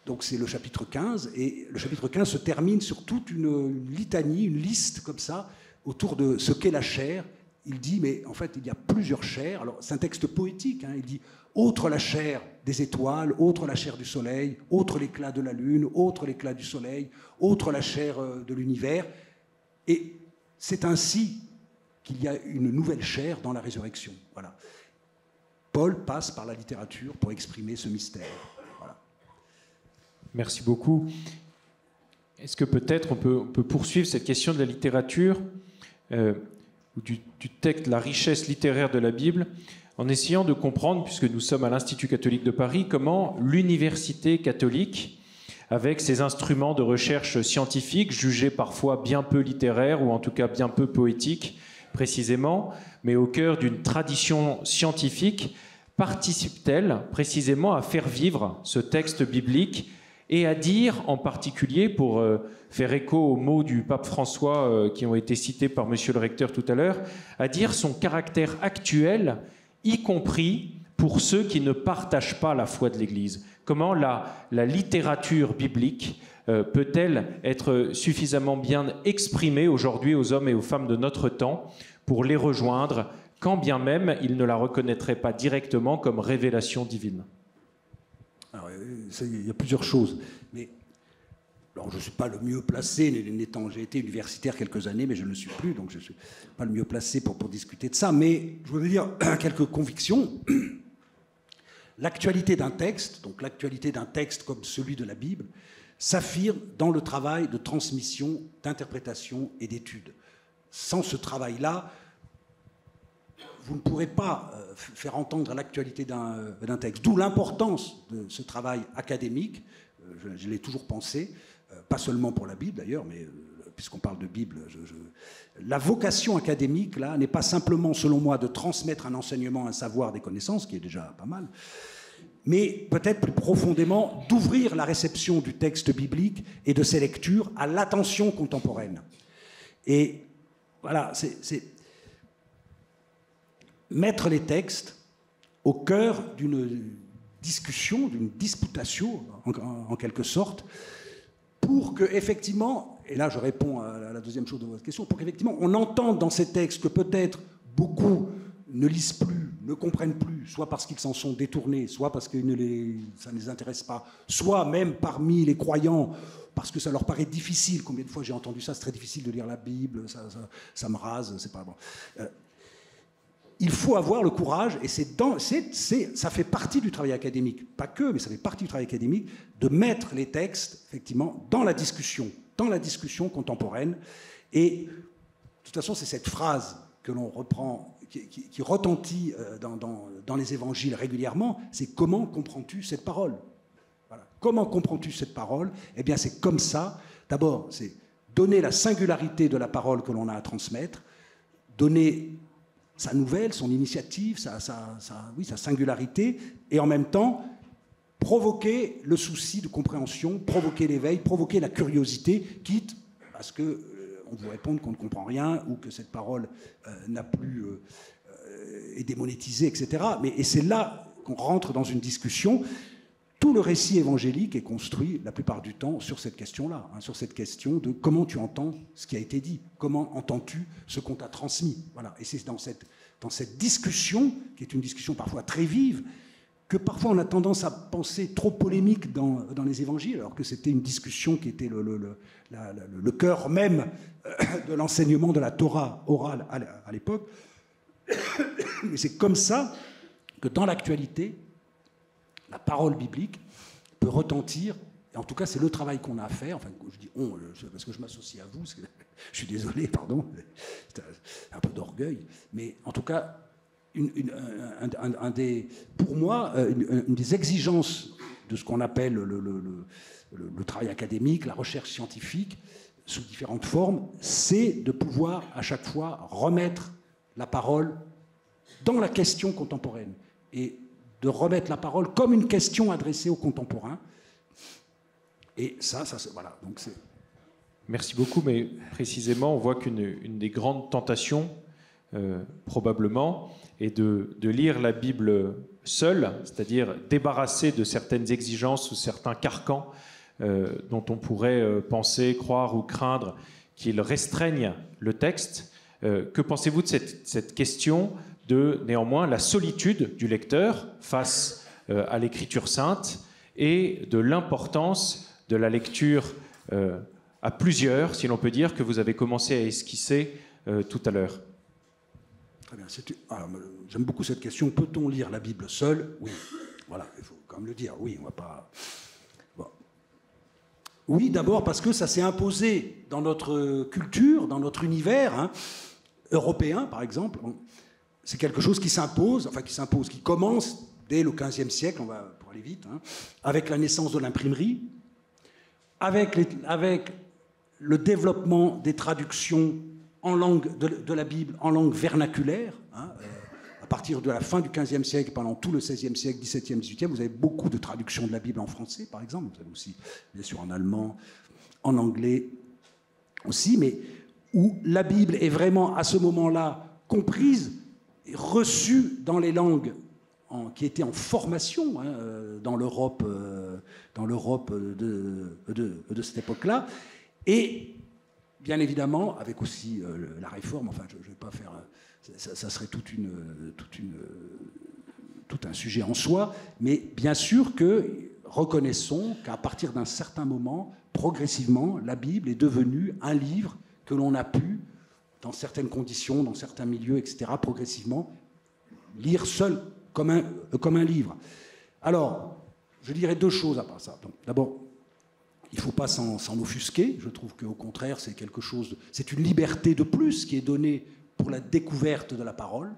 [SPEAKER 4] donc c'est le chapitre 15, et le chapitre 15 se termine sur toute une litanie, une liste comme ça, autour de ce qu'est la chair. Il dit, mais en fait, il y a plusieurs chairs. Alors, c'est un texte poétique, hein, il dit « Autre la chair des étoiles, autre la chair du soleil, autre l'éclat de la lune, autre l'éclat du soleil, autre la chair de l'univers. » Et c'est ainsi qu'il y a une nouvelle chair dans la résurrection. Voilà. Paul passe par la littérature pour exprimer ce mystère. Voilà.
[SPEAKER 3] Merci beaucoup. Est-ce que peut-être on peut poursuivre cette question de la littérature ou du texte, la richesse littéraire de la Bible, en essayant de comprendre, puisque nous sommes à l'Institut catholique de Paris, comment l'université catholique, avec ses instruments de recherche scientifique, jugés parfois bien peu littéraires, ou en tout cas bien peu poétiques, précisément, mais au cœur d'une tradition scientifique, participe-t-elle précisément à faire vivre ce texte biblique et à dire, en particulier, pour faire écho aux mots du pape François qui ont été cités par monsieur le recteur tout à l'heure, à dire son caractère actuel, y compris pour ceux qui ne partagent pas la foi de l'Église. Comment la littérature biblique peut-elle être suffisamment bien exprimée aujourd'hui aux hommes et aux femmes de notre temps pour les rejoindre, quand bien même ils ne la reconnaîtraient pas directement comme révélation divine?
[SPEAKER 4] Alors, il y a plusieurs choses, mais alors, je ne suis pas le mieux placé, j'ai été universitaire quelques années, mais je ne le suis plus, donc je ne suis pas le mieux placé pour discuter de ça, mais je voudrais dire quelques convictions. L'actualité d'un texte, donc l'actualité d'un texte comme celui de la Bible, s'affirme dans le travail de transmission, d'interprétation et d'étude. Sans ce travail-là, vous ne pourrez pas faire entendre l'actualité d'un texte. D'où l'importance de ce travail académique, je l'ai toujours pensé, pas seulement pour la Bible d'ailleurs, mais puisqu'on parle de Bible, la vocation académique, là, n'est pas simplement, selon moi, de transmettre un enseignement, un savoir, des connaissances, qui est déjà pas mal, mais peut-être plus profondément d'ouvrir la réception du texte biblique et de ses lectures à l'attention contemporaine. Et voilà, c'est mettre les textes au cœur d'une discussion, d'une disputatio, en quelque sorte, pour que, effectivement, et là je réponds à la deuxième chose de votre question, pour qu'effectivement on entende dans ces textes que peut-être beaucoup ne lisent plus, ne comprennent plus, soit parce qu'ils s'en sont détournés, soit parce que ça ne les intéresse pas, soit même parmi les croyants, parce que ça leur paraît difficile. Combien de fois j'ai entendu ça, c'est très difficile de lire la Bible, ça me rase, c'est pas bon. Il faut avoir le courage, et ça fait partie du travail académique, pas que, mais ça fait partie du travail académique, de mettre les textes, effectivement, dans la discussion contemporaine. Et de toute façon, c'est cette phrase que l'on reprend, qui retentit dans les évangiles régulièrement, c'est « Comment comprends-tu cette parole ?» Voilà. Comment comprends-tu cette parole? Eh bien, c'est comme ça. D'abord, c'est donner la singularité de la parole que l'on a à transmettre, donner sa nouvelle, son initiative, sa singularité, et en même temps provoquer le souci de compréhension, provoquer l'éveil, provoquer la curiosité, quitte à ce qu'on vous réponde qu'on ne comprend rien ou que cette parole est démonétisée, etc. Et c'est là qu'on rentre dans une discussion. Tout le récit évangélique est construit, la plupart du temps, sur cette question-là, sur cette question de comment tu entends ce qui a été dit, comment entends-tu ce qu'on t'a transmis. Voilà. Et c'est dans cette discussion, qui est une discussion parfois très vive, que parfois on a tendance à penser trop polémique dans les évangiles, alors que c'était une discussion qui était le cœur même de l'enseignement de la Torah orale à l'époque. Mais c'est comme ça que dans l'actualité, la parole biblique peut retentir, et en tout cas c'est le travail qu'on a à faire, enfin je dis on, parce que je m'associe à vous, parce que, je suis désolé, pardon, c'est un peu d'orgueil, mais en tout cas, pour moi, une des exigences de ce qu'on appelle le travail académique, la recherche scientifique, sous différentes formes, c'est de pouvoir à chaque fois remettre la parole dans la question contemporaine, et de remettre la parole comme une question adressée aux contemporains. Et ça voilà. Donc c'est...
[SPEAKER 3] Merci beaucoup, mais précisément, on voit qu'une des grandes tentations, probablement, est de lire la Bible seule, c'est-à-dire débarrassée de certaines exigences ou certains carcans dont on pourrait penser, croire ou craindre qu'ils restreignent le texte. Que pensez-vous de cette question de, néanmoins, la solitude du lecteur face à l'écriture sainte et de l'importance de la lecture à plusieurs, si l'on peut dire, que vous avez commencé à esquisser tout à l'heure?
[SPEAKER 4] Très bien. J'aime beaucoup cette question. Peut-on lire la Bible seule? Oui. Voilà, il faut quand même le dire. Oui, on va pas... Bon. Oui, d'abord parce que ça s'est imposé dans notre culture, dans notre univers, européen, par exemple. C'est quelque chose qui s'impose, qui commence dès le XVe siècle, pour aller vite, avec la naissance de l'imprimerie, avec le développement des traductions en langue de la Bible en langue vernaculaire. À partir de la fin du XVe siècle, pendant tout le XVIe siècle, XVIIe, XVIIIe, vous avez beaucoup de traductions de la Bible en français, par exemple. Vous avez aussi, bien sûr, en allemand, en anglais aussi, mais où la Bible est vraiment, à ce moment-là, comprise et reçue dans les langues qui étaient en formation dans l'Europe de cette époque-là. Et bien évidemment, avec aussi la réforme, enfin je ne vais pas faire... Ça serait tout un sujet en soi, mais bien sûr que reconnaissons qu'à partir d'un certain moment, progressivement, la Bible est devenue un livre que l'on a pu, dans certaines conditions, dans certains milieux, etc., progressivement, lire seul, comme un livre. Alors, je dirais deux choses à part ça. D'abord, il ne faut pas s'en offusquer. Je trouve qu'au contraire, c'est une liberté de plus qui est donnée pour la découverte de la parole.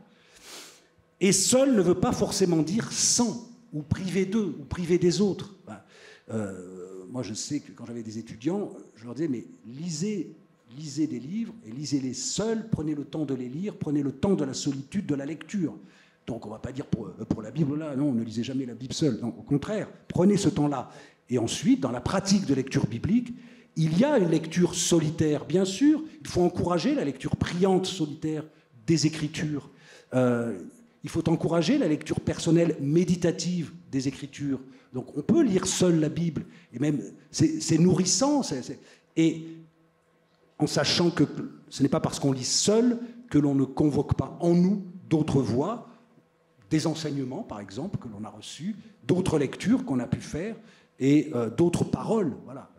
[SPEAKER 4] Et seul ne veut pas forcément dire sans, ou privé d'eux, ou privé des autres. Moi, je sais que quand j'avais des étudiants, je leur disais, mais lisez des livres, et lisez-les seuls, prenez le temps de les lire, prenez le temps de la solitude, de la lecture. Donc on ne va pas dire pour la Bible, là, non, ne lisez jamais la Bible seule. Non, au contraire, prenez ce temps-là. Et ensuite, dans la pratique de lecture biblique, il y a une lecture solitaire, bien sûr. Il faut encourager la lecture priante solitaire des Écritures. Il faut encourager la lecture personnelle méditative des Écritures. Donc on peut lire seul la Bible, et même c'est nourrissant, et en sachant que ce n'est pas parce qu'on lit seul que l'on ne convoque pas en nous d'autres voix, des enseignements par exemple que l'on a reçus, d'autres lectures qu'on a pu faire, et d'autres paroles. Voilà.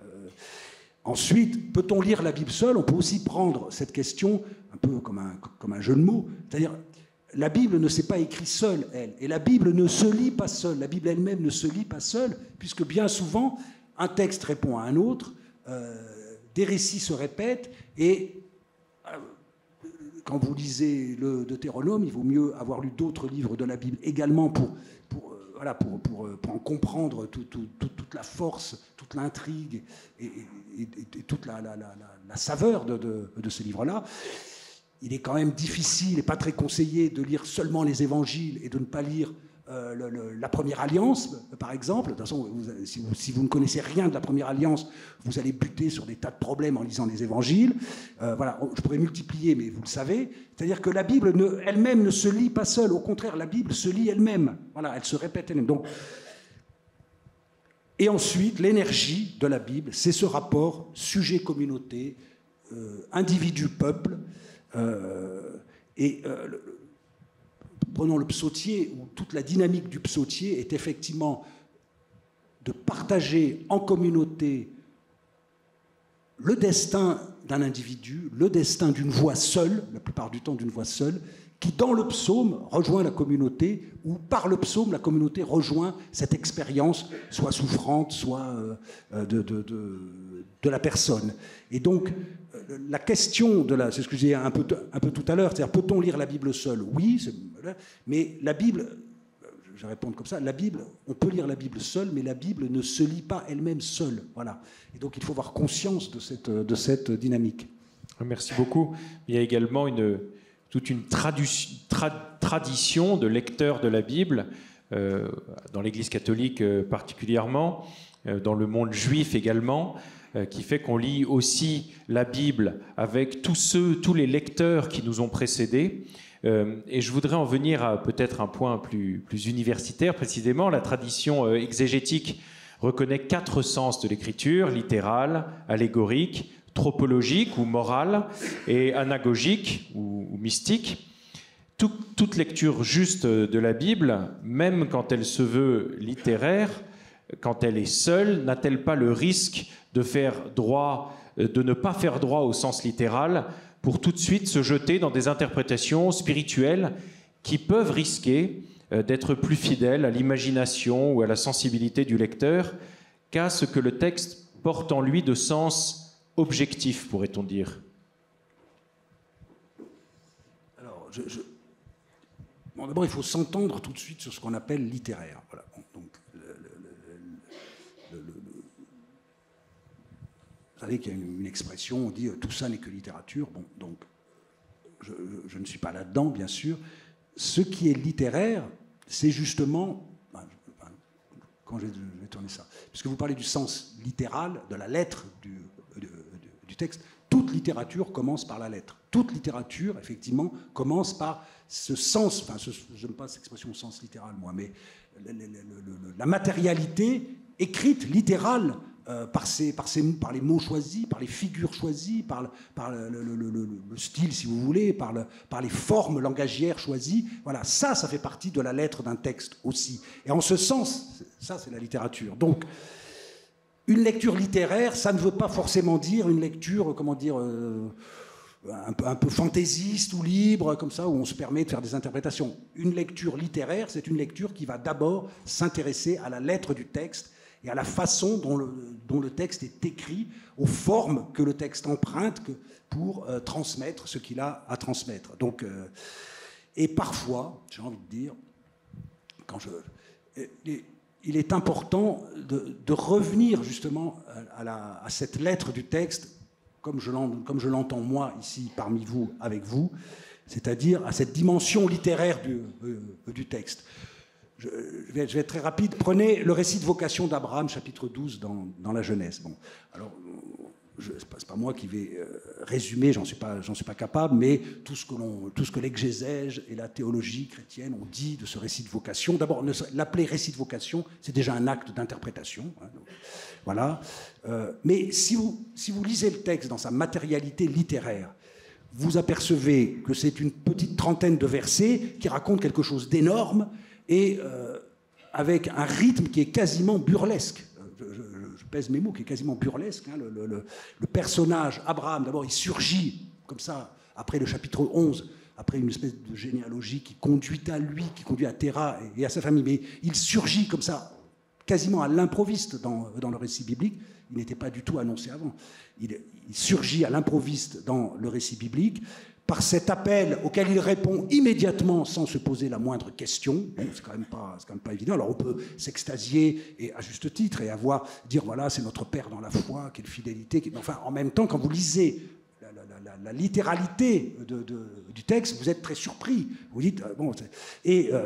[SPEAKER 4] Ensuite, peut-on lire la Bible seule? On peut aussi prendre cette question un peu comme un jeu de mots, c'est-à-dire la Bible ne s'est pas écrite seule, elle. Et la Bible ne se lit pas seule. La Bible elle-même ne se lit pas seule, puisque bien souvent, un texte répond à un autre, des récits se répètent, et quand vous lisez le Deutéronome, il vaut mieux avoir lu d'autres livres de la Bible également pour en comprendre toute la force, toute l'intrigue et toute la saveur de ce livre-là. Il est quand même difficile et pas très conseillé de lire seulement les évangiles et de ne pas lire la Première Alliance, par exemple. De toute façon, si vous ne connaissez rien de la Première Alliance, vous allez buter sur des tas de problèmes en lisant les évangiles. Voilà, je pourrais multiplier, mais vous le savez. C'est-à-dire que la Bible elle-même ne se lit pas seule. Au contraire, la Bible se lit elle-même. Voilà, elle se répète elle-même. Donc, et ensuite, l'énergie de la Bible, c'est ce rapport sujet-communauté, individu-peuple. Prenons le psautier, où toute la dynamique du psautier est effectivement de partager en communauté le destin d'un individu, le destin d'une voix seule, la plupart du temps d'une voix seule, qui dans le psaume rejoint la communauté, ou par le psaume la communauté rejoint cette expérience, soit souffrante, soit de la personne. Et donc, la question c'est ce que je disais un peu tout à l'heure, c'est-à-dire peut-on lire la Bible seule? Oui, mais la Bible, je vais répondre comme ça, la Bible, on peut lire la Bible seule, mais la Bible ne se lit pas elle-même seule. Voilà. Et donc il faut avoir conscience de cette dynamique.
[SPEAKER 3] Merci beaucoup. Il y a également toute une tradition de lecteurs de la Bible, dans l'Église catholique particulièrement, dans le monde juif également, qui fait qu'on lit aussi la Bible avec tous les lecteurs qui nous ont précédés. Et je voudrais en venir à peut-être un point plus universitaire, précisément. La tradition exégétique reconnaît 4 sens de l'écriture: littéral, allégorique, tropologique ou moral, et anagogique ou mystique. Toute lecture juste de la Bible, même quand elle se veut littéraire, quand elle est seule, n'a-t-elle pas le risque de ne pas faire droit au sens littéral, pour tout de suite se jeter dans des interprétations spirituelles qui peuvent risquer d'être plus fidèles à l'imagination ou à la sensibilité du lecteur qu'à ce que le texte porte en lui de sens objectif, pourrait-on dire?
[SPEAKER 4] Alors, bon, d'abord, il faut s'entendre tout de suite sur ce qu'on appelle littéraire. Voilà. Donc, vous savez qu'il y a une expression, on dit tout ça n'est que littérature. Bon, donc, je ne suis pas là-dedans, bien sûr. Ce qui est littéraire, c'est justement... Quand je vais tourner ça, puisque vous parlez du sens littéral, de la lettre du texte, toute littérature commence par la lettre. Toute littérature, effectivement, commence par ce sens, enfin, je n'aime pas cette expression sens littéral, moi, mais la matérialité écrite, littérale, par les mots choisis, par les figures choisies, par le style, si vous voulez, par les formes langagières choisies. Voilà, ça fait partie de la lettre d'un texte aussi. Et en ce sens, ça, c'est la littérature. Donc, une lecture littéraire, ça ne veut pas forcément dire une lecture, comment dire, un peu fantaisiste ou libre, comme ça, où on se permet de faire des interprétations. Une lecture littéraire, c'est une lecture qui va d'abord s'intéresser à la lettre du texte et à la façon dont le texte est écrit, aux formes que le texte emprunte pour transmettre ce qu'il a à transmettre. Donc, Et parfois, j'ai envie de dire, il est important de revenir justement à cette lettre du texte, comme je l'entends moi ici parmi vous, avec vous, c'est-à-dire à cette dimension littéraire du texte. Je vais être très rapide. Prenez le récit de vocation d'Abraham, chapitre 12, dans la Genèse. Bon, alors, c'est pas moi qui vais résumer, j'en suis pas capable, mais tout ce que l'exégèse et la théologie chrétienne ont dit de ce récit de vocation. D'abord, l'appeler récit de vocation, c'est déjà un acte d'interprétation. Hein, donc, voilà. Mais si vous lisez le texte dans sa matérialité littéraire, vous apercevez que c'est une petite trentaine de versets qui racontent quelque chose d'énorme et avec un rythme qui est quasiment burlesque. Je pèse mes mots, qui est quasiment burlesque. Hein, le personnage, Abraham, d'abord, il surgit comme ça, après le chapitre 11, après une espèce de généalogie qui conduit à lui, qui conduit à Terah et à sa famille, mais il surgit comme ça, quasiment à l'improviste dans le récit biblique. Il n'était pas du tout annoncé avant. Il surgit à l'improviste dans le récit biblique, par cet appel auquel il répond immédiatement sans se poser la moindre question. Bon, c'est quand même pas évident. Alors on peut s'extasier, et à juste titre, et dire voilà, c'est notre Père dans la foi, quelle fidélité. Enfin, en même temps, quand vous lisez la littéralité du texte, vous êtes très surpris. Vous dites, bon...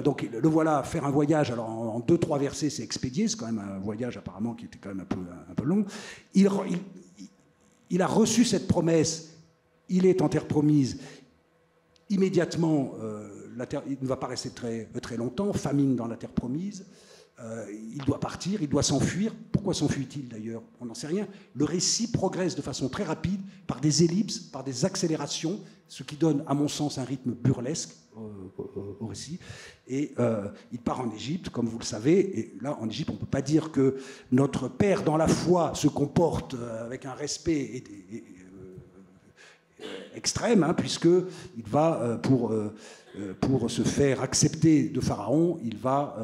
[SPEAKER 4] donc le voilà faire un voyage, alors en 2-3 versets, c'est expédié, c'est quand même un voyage apparemment qui était quand même un peu long. Il a reçu cette promesse. Il est en terre promise. Immédiatement, la terre, il ne va pas rester très longtemps, famine dans la terre promise. Il doit partir, il doit s'enfuir. Pourquoi s'enfuit-il d'ailleurs? On n'en sait rien. Le récit progresse de façon très rapide, par des ellipses, par des accélérations, ce qui donne, à mon sens, un rythme burlesque au récit. Et il part en Égypte, comme vous le savez. Et là, en Égypte, on ne peut pas dire que notre Père dans la foi se comporte avec un respect extrême, hein, puisqu'il va, pour se faire accepter de Pharaon, il va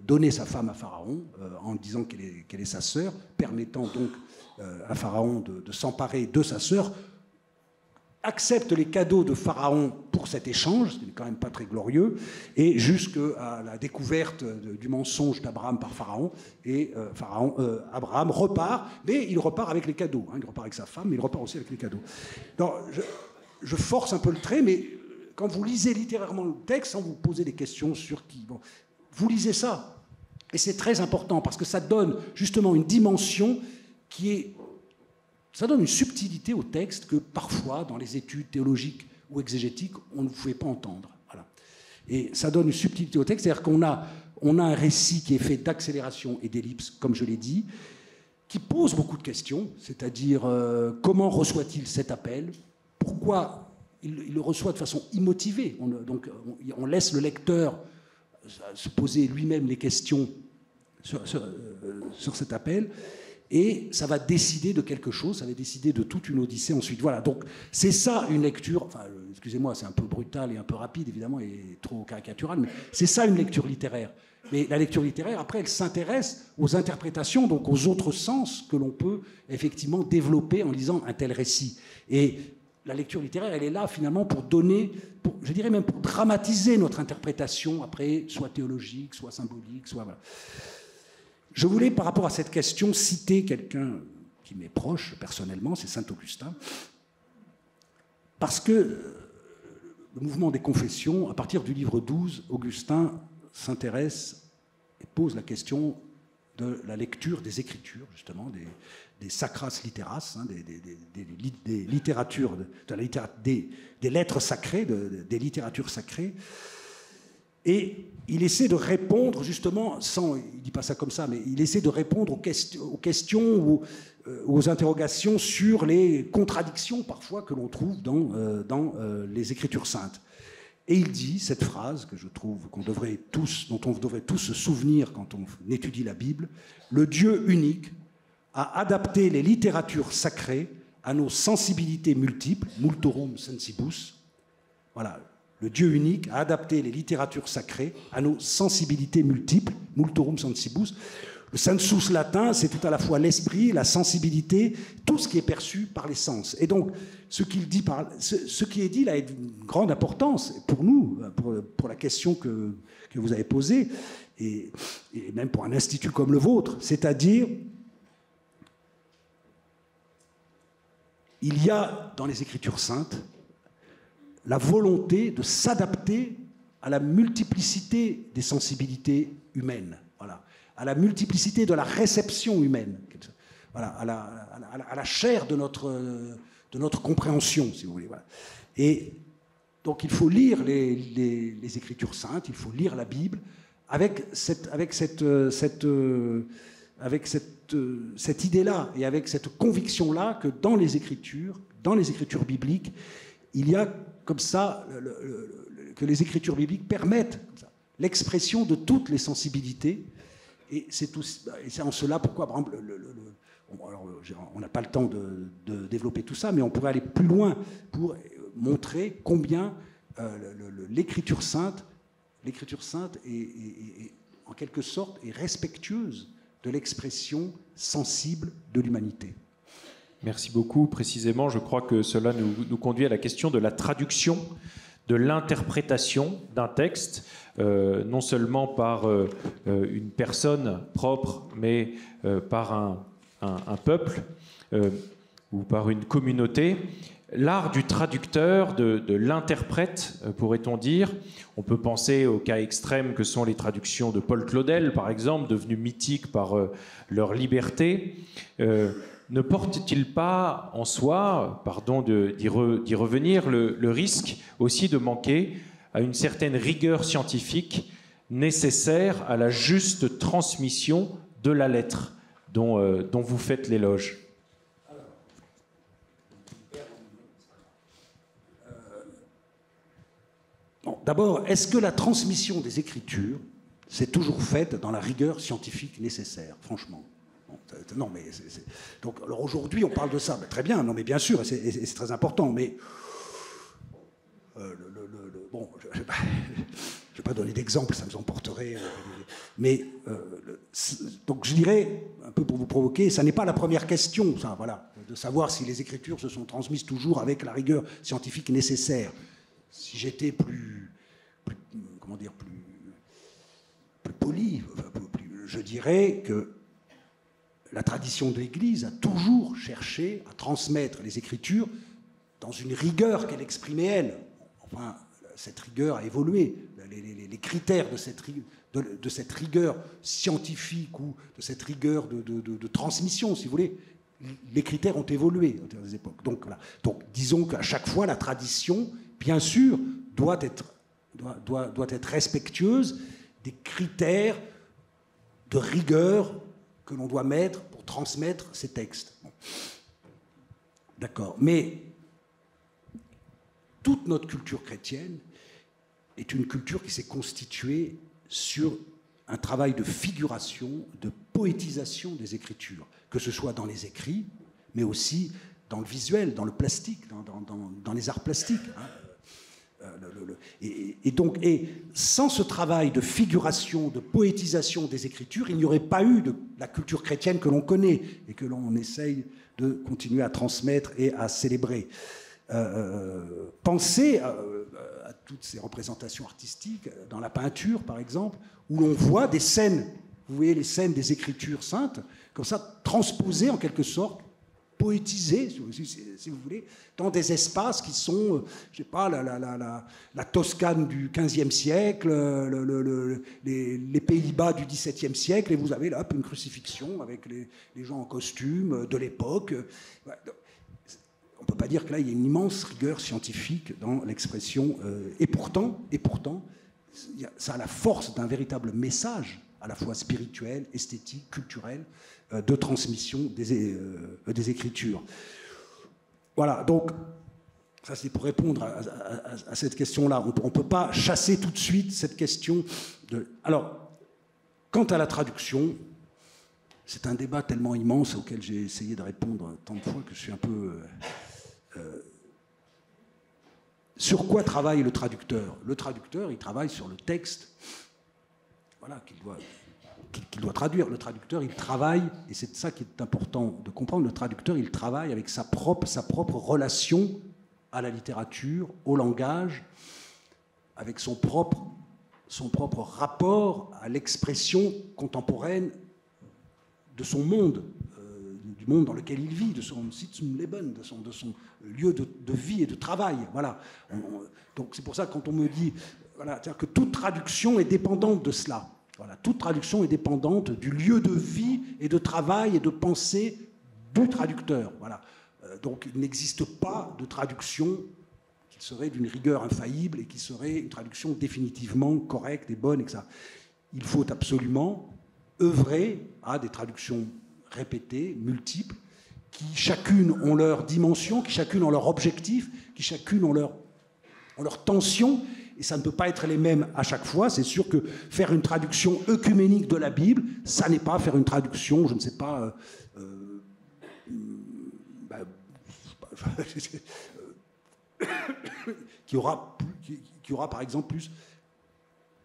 [SPEAKER 4] donner sa femme à Pharaon en disant qu'elle est sa sœur, permettant donc à Pharaon de s'emparer de sa sœur, accepte les cadeaux de Pharaon pour cet échange, ce qui n'est quand même pas très glorieux, et jusqu'à la découverte du mensonge d'Abraham par Pharaon, et Abraham repart, mais il repart avec les cadeaux, hein, il repart avec sa femme, mais il repart aussi avec les cadeaux. Donc, je force un peu le trait, mais quand vous lisez littérairement le texte, sans vous poser des questions sur qui... Bon, vous lisez ça, et c'est très important, parce que ça donne justement une dimension qui est... Ça donne une subtilité au texte que parfois, dans les études théologiques ou exégétiques, on ne pouvait pas entendre. Voilà. Et ça donne une subtilité au texte, c'est-à-dire qu'on a un récit qui est fait d'accélération et d'ellipse, comme je l'ai dit, qui pose beaucoup de questions, c'est-à-dire comment reçoit-il cet appel? Pourquoi il le reçoit de façon immotivée? On laisse le lecteur se poser lui-même les questions sur cet appel. Et ça va décider de quelque chose, ça va décider de toute une odyssée ensuite. Voilà, donc c'est ça une lecture, enfin, excusez-moi, c'est un peu brutal et un peu rapide, évidemment, et trop caricatural, mais c'est ça une lecture littéraire. Mais la lecture littéraire, après, elle s'intéresse aux interprétations, donc aux autres sens que l'on peut effectivement développer en lisant un tel récit. Et la lecture littéraire, elle est là, finalement, pour donner, je dirais même pour dramatiser notre interprétation, après, soit théologique, soit symbolique, soit... Voilà. Je voulais, par rapport à cette question, citer quelqu'un qui m'est proche personnellement, c'est saint Augustin, parce que le mouvement des confessions, à partir du livre 12, Augustin s'intéresse et pose la question de la lecture des Écritures, justement, des sacras litteras, hein, des littératures, des lettres sacrées, des littératures sacrées. Et il essaie de répondre, justement, il ne dit pas ça comme ça, mais il essaie de répondre aux questions ou aux interrogations sur les contradictions, parfois, que l'on trouve dans les Écritures saintes. Et il dit cette phrase que je trouve dont on devrait tous se souvenir quand on étudie la Bible: le Dieu unique a adapté les littératures sacrées à nos sensibilités multiples, multorum sensibus. Voilà. Le Dieu unique a adapté les littératures sacrées à nos sensibilités multiples, multorum sensibus. Le sensus latin, c'est tout à la fois l'esprit, la sensibilité, tout ce qui est perçu par les sens. Et donc, ce qui est dit là est d'une grande importance pour nous, pour la question que vous avez posée, et même pour un institut comme le vôtre, c'est-à-dire, il y a dans les Écritures saintes la volonté de s'adapter à la multiplicité des sensibilités humaines, voilà, à la multiplicité de la réception humaine, voilà, à la chair de notre compréhension, si vous voulez. Voilà. Et donc il faut lire les Écritures saintes, il faut lire la Bible avec cette idée-là et avec cette conviction-là que dans les Écritures bibliques, il y a comme ça que les Écritures bibliques permettent l'expression de toutes les sensibilités. Et c'est en cela pourquoi, par exemple, on n'a pas le temps de développer tout ça, mais on pourrait aller plus loin pour montrer combien l'Écriture sainte est en quelque sorte est respectueuse de l'expression sensible de l'humanité.
[SPEAKER 3] Merci beaucoup. Précisément, je crois que cela nous conduit à la question de la traduction, de l'interprétation d'un texte, non seulement par une personne propre, mais par un peuple ou par une communauté. L'art du traducteur, de l'interprète, pourrait-on dire. On peut penser aux cas extrêmes que sont les traductions de Paul Claudel, par exemple, devenues mythiques par leur liberté. Ne porte-t-il pas en soi, pardon d'y revenir, le risque aussi de manquer à une certaine rigueur scientifique nécessaire à la juste transmission de la lettre dont vous faites l'éloge?
[SPEAKER 4] Bon, d'abord, est-ce que la transmission des Écritures s'est toujours faite dans la rigueur scientifique nécessaire, franchement? Non, mais donc, alors aujourd'hui, on parle de ça. Ben, très bien, non, mais bien sûr, c'est très important, mais bon, je ne vais pas donner d'exemple, ça nous emporterait. Mais donc, je dirais, un peu pour vous provoquer, ça n'est pas la première question, ça, voilà, de savoir si les Écritures se sont transmises toujours avec la rigueur scientifique nécessaire. Si j'étais plus poli, je dirais que la tradition de l'Église a toujours cherché à transmettre les Écritures dans une rigueur qu'elle exprimait elle. Enfin, cette rigueur a évolué. Les critères de cette rigueur scientifique ou de cette rigueur de transmission, si vous voulez, les critères ont évolué au des époques. Donc, voilà. Donc, disons qu'à chaque fois, la tradition, bien sûr, doit être respectueuse des critères de rigueur que l'on doit mettre pour transmettre ces textes. Bon. D'accord. Mais toute notre culture chrétienne est une culture qui s'est constituée sur un travail de figuration, de poétisation des Écritures, que ce soit dans les écrits, mais aussi dans le visuel, dans le plastique, dans les arts plastiques. Hein. Et sans ce travail de figuration, de poétisation des Écritures, il n'y aurait pas eu de la culture chrétienne que l'on connaît et que l'on essaye de continuer à transmettre et à célébrer. Pensez à toutes ces représentations artistiques, dans la peinture par exemple, où l'on voit des scènes, vous voyez les scènes des Écritures saintes, comme ça, transposées en quelque sorte, poétisées, si vous voulez, dans des espaces qui sont, je sais pas, la Toscane du XVe siècle, les Pays-Bas du XVIIe siècle, et vous avez là une crucifixion avec les gens en costume de l'époque. On ne peut pas dire que là, il y a une immense rigueur scientifique dans l'expression. Et pourtant, ça a la force d'un véritable message, à la fois spirituel, esthétique, culturel, de transmission des Écritures. Voilà, donc, ça c'est pour répondre à cette question-là. On ne peut pas chasser tout de suite cette question de... Alors, quant à la traduction, c'est un débat tellement immense auquel j'ai essayé de répondre tant de fois que je suis un peu... Sur quoi travaille le traducteur? Le traducteur, il travaille sur le texte, voilà, qu'il doit qu'il doit traduire. Le traducteur, il travaille, et c'est ça qui est important de comprendre, le traducteur, il travaille avec sa propre relation à la littérature, au langage, avec son propre rapport à l'expression contemporaine de son monde, du monde dans lequel il vit, de son Sitzenleben, de son lieu de vie et de travail. Voilà. Donc c'est pour ça que quand on me dit, voilà, c'est-à-dire que toute traduction est dépendante de cela. Voilà, toute traduction est dépendante du lieu de vie et de travail et de pensée du traducteur. Voilà. Donc il n'existe pas de traduction qui serait d'une rigueur infaillible et qui serait une traduction définitivement correcte et bonne, etc. Il faut absolument œuvrer à des traductions répétées, multiples, qui chacune ont leur dimension, qui chacune ont leur objectif, qui chacune ont leur tension, et ça ne peut pas être les mêmes à chaque fois. C'est sûr que faire une traduction œcuménique de la Bible, ça n'est pas faire une traduction, je ne sais pas, qui aura par exemple plus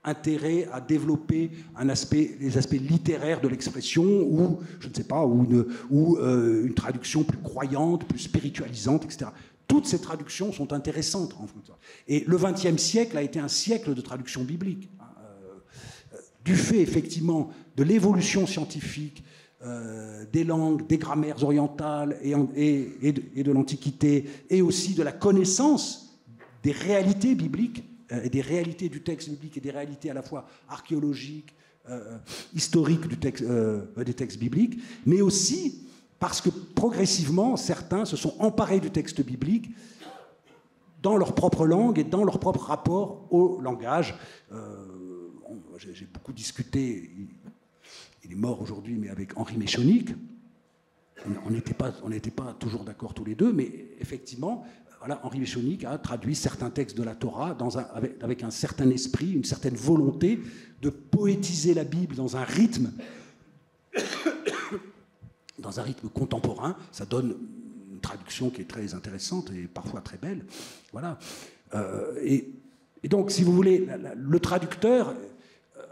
[SPEAKER 4] intérêt à développer les aspects littéraires de l'expression, ou je ne sais pas, ou une traduction plus croyante, plus spiritualisante, etc. Toutes ces traductions sont intéressantes. Et le XXe siècle a été un siècle de traduction biblique. Du fait, effectivement, de l'évolution scientifique, des langues, des grammaires orientales et de l'Antiquité, et aussi de la connaissance des réalités bibliques, et des réalités du texte biblique, et des réalités à la fois archéologiques, historiques des textes bibliques, mais aussi parce que progressivement, certains se sont emparés du texte biblique dans leur propre langue et dans leur propre rapport au langage. J'ai beaucoup discuté, il est mort aujourd'hui, mais avec Henri Méchonic. On n'était pas toujours d'accord tous les deux, mais effectivement, voilà, Henri Méchonic a traduit certains textes de la Torah avec un certain esprit, une certaine volonté de poétiser la Bible dans un rythme contemporain. Ça donne une traduction qui est très intéressante et parfois très belle. Voilà. Et donc, si vous voulez, le traducteur,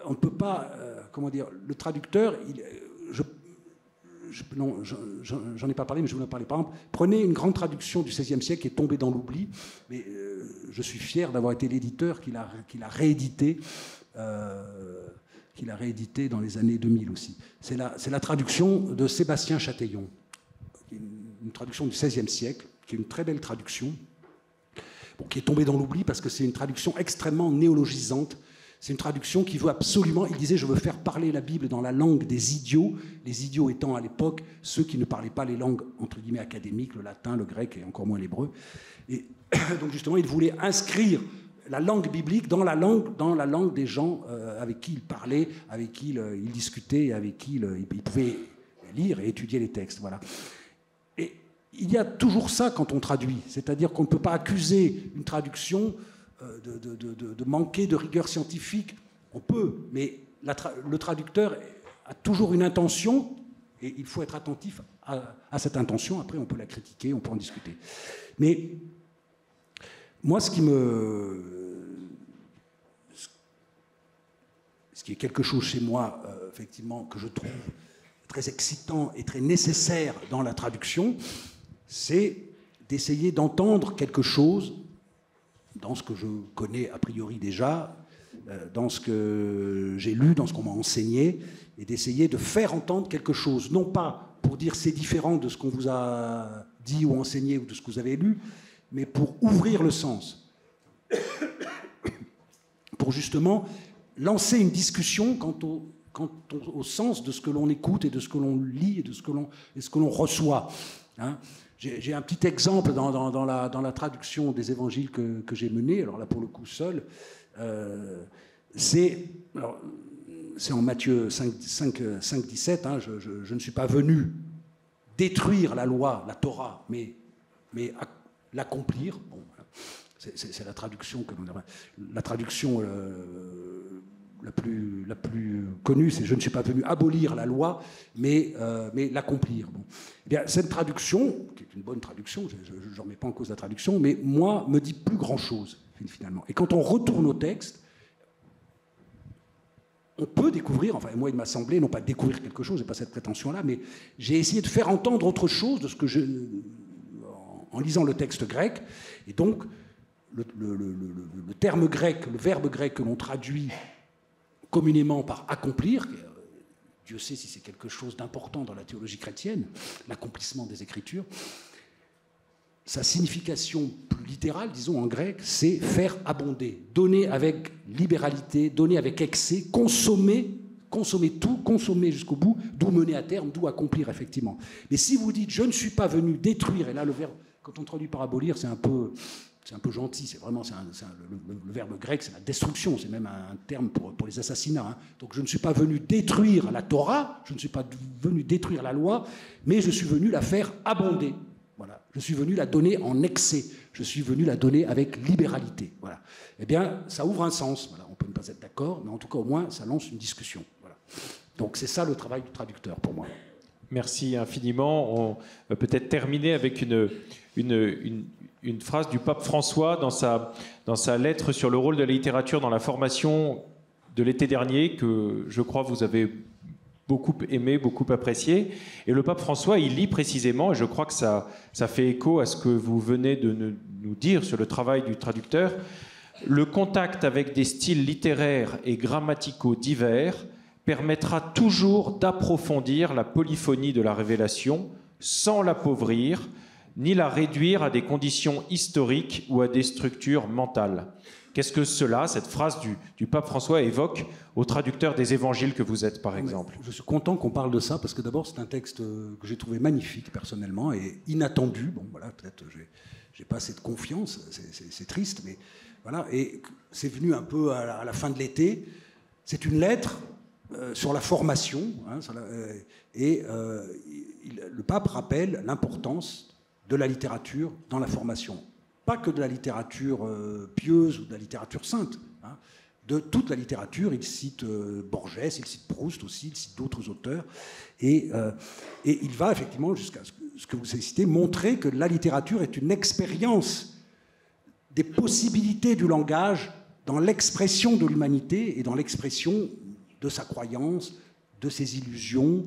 [SPEAKER 4] on ne peut pas, le traducteur, j'en ai pas parlé, mais je voulais en parler. Par exemple, prenez une grande traduction du XVIe siècle qui est tombée dans l'oubli, mais je suis fier d'avoir été l'éditeur qui l'a réédité. Qu'il a réédité dans les années 2000 aussi. C'est la traduction de Sébastien Chatillon, une traduction du XVIe siècle, qui est une très belle traduction, qui est tombée dans l'oubli parce que c'est une traduction extrêmement néologisante. C'est une traduction qui veut absolument, il disait, je veux faire parler la Bible dans la langue des idiots, les idiots étant à l'époque ceux qui ne parlaient pas les langues, entre guillemets, académiques, le latin, le grec et encore moins l'hébreu. Et donc justement, il voulait inscrire la langue biblique dans la langue des gens avec qui il parlait, avec qui il discutait, avec qui il pouvait lire et étudier les textes. Voilà. Et il y a toujours ça quand on traduit, c'est-à-dire qu'on ne peut pas accuser une traduction de manquer de rigueur scientifique. On peut, mais le traducteur a toujours une intention et il faut être attentif à cette intention. Après, on peut la critiquer, on peut en discuter. Mais moi, ce qui est quelque chose chez moi, effectivement, que je trouve très excitant et très nécessaire dans la traduction, c'est d'essayer d'entendre quelque chose dans ce que je connais a priori déjà, dans ce que j'ai lu, dans ce qu'on m'a enseigné, et d'essayer de faire entendre quelque chose, non pas pour dire c'est différent de ce qu'on vous a dit ou enseigné ou de ce que vous avez lu, mais pour ouvrir le sens, pour justement lancer une discussion quant au sens de ce que l'on écoute et de ce que l'on lit et de ce que l'on reçoit. Hein. J'ai un petit exemple dans la traduction des évangiles que j'ai mené, alors là pour le coup seul, c'est en Matthieu 5, 17, hein, je ne suis pas venu détruire la loi, la Torah, mais l'accomplir. Bon, voilà. C'est la traduction la plus connue, c'est « je ne suis pas venu abolir la loi, mais l'accomplir ». Bon. Eh bien, cette traduction, qui est une bonne traduction, je ne remets pas en cause la traduction, mais moi, me dit plus grand-chose, finalement. Et quand on retourne au texte, on peut découvrir, enfin moi il m'a semblé, non pas découvrir quelque chose, j'ai pas cette prétention-là, mais j'ai essayé de faire entendre autre chose de ce que en lisant le texte grec, et donc le terme grec, le verbe grec que l'on traduit communément par accomplir, Dieu sait si c'est quelque chose d'important dans la théologie chrétienne, l'accomplissement des Écritures, sa signification plus littérale, disons en grec, c'est faire abonder, donner avec libéralité, donner avec excès, consommer tout, consommer jusqu'au bout, d'où mener à terme, d'où accomplir effectivement. Mais si vous dites « je ne suis pas venu détruire », et là le verbe, quand on traduit par abolir, c'est un peu gentil, c'est vraiment le verbe grec, c'est la destruction, c'est même un terme pour les assassinats. Hein. Donc je ne suis pas venu détruire la Torah, je ne suis pas venu détruire la loi, mais je suis venu la faire abonder. Voilà. Je suis venu la donner en excès, je suis venu la donner avec libéralité. Voilà. Eh bien, ça ouvre un sens. Voilà. On peut ne pas être d'accord, mais en tout cas, au moins, ça lance une discussion. Voilà. Donc c'est ça le travail du traducteur pour moi.
[SPEAKER 3] Merci infiniment. On va peut-être terminer avec une phrase du pape François dans sa lettre sur le rôle de la littérature dans la formation de l'été dernier, que je crois vous avez beaucoup aimé, beaucoup apprécié. Et le pape François, il lit précisément, et je crois que ça fait écho à ce que vous venez de nous dire sur le travail du traducteur, le contact avec des styles littéraires et grammaticaux divers permettra toujours d'approfondir la polyphonie de la révélation sans l'appauvrir, ni la réduire à des conditions historiques ou à des structures mentales. Qu'est-ce que cette phrase du pape François évoque au traducteur des évangiles que vous êtes, par exemple?
[SPEAKER 4] Je suis content qu'on parle de ça, parce que d'abord, c'est un texte que j'ai trouvé magnifique, personnellement, et inattendu. Bon, voilà, peut-être j'ai pas assez de confiance, c'est triste, mais voilà. Et c'est venu un peu à la fin de l'été. C'est une lettre sur la formation, hein, le pape rappelle l'importance de la littérature dans la formation. Pas que de la littérature pieuse ou de la littérature sainte, hein, de toute la littérature. Il cite Borges, il cite Proust aussi, il cite d'autres auteurs, et il va effectivement jusqu'à ce que vous avez cité, montrer que la littérature est une expérience des possibilités du langage dans l'expression de l'humanité et dans l'expression de sa croyance, de ses illusions,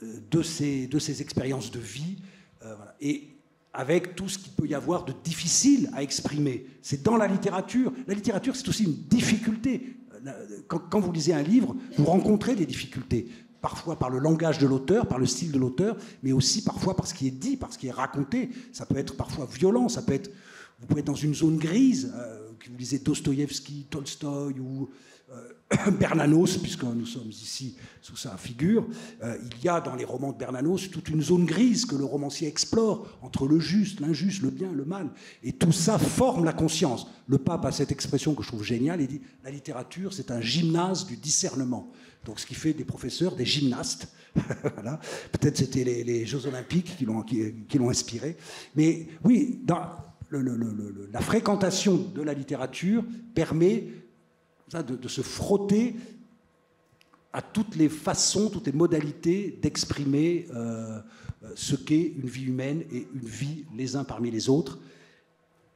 [SPEAKER 4] de ses expériences de vie, voilà. Et avec tout ce qu'il peut y avoir de difficile à exprimer. C'est dans la littérature. La littérature, c'est aussi une difficulté. Quand vous lisez un livre, vous rencontrez des difficultés. Parfois par le langage de l'auteur, par le style de l'auteur, mais aussi parfois par ce qui est dit, par ce qui est raconté. Ça peut être parfois violent, ça peut être... Vous pouvez être dans une zone grise, que vous lisez Dostoïevski, Tolstoï ou Bernanos, puisque nous sommes ici sous sa figure. Il y a dans les romans de Bernanos toute une zone grise que le romancier explore entre le juste, l'injuste, le bien, le mal. Et tout ça forme la conscience. Le pape a cette expression que je trouve géniale, il dit « La littérature, c'est un gymnase du discernement ». Donc ce qui fait des professeurs des gymnastes. Voilà. Peut-être c'était les Jeux Olympiques qui l'ont inspiré. Mais oui, la fréquentation de la littérature permet de se frotter à toutes les façons, toutes les modalités d'exprimer ce qu'est une vie humaine et une vie les uns parmi les autres.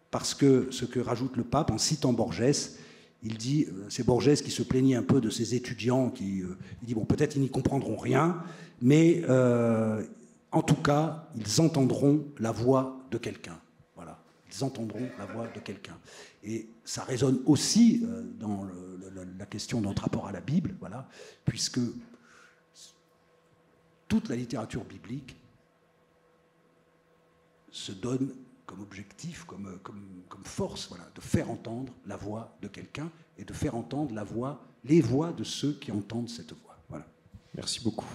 [SPEAKER 4] Parce que ce que rajoute le pape en citant Borges, il dit, c'est Borges qui se plaignait un peu de ses étudiants, il dit, bon, peut-être ils n'y comprendront rien, mais en tout cas, ils entendront la voix de quelqu'un. Voilà, ils entendront la voix de quelqu'un. Et ça résonne aussi dans la question de notre rapport à la Bible, voilà, puisque toute la littérature biblique se donne comme objectif, comme force, voilà, de faire entendre la voix de quelqu'un et de faire entendre les voix de ceux qui entendent cette voix. Voilà.
[SPEAKER 3] Merci beaucoup.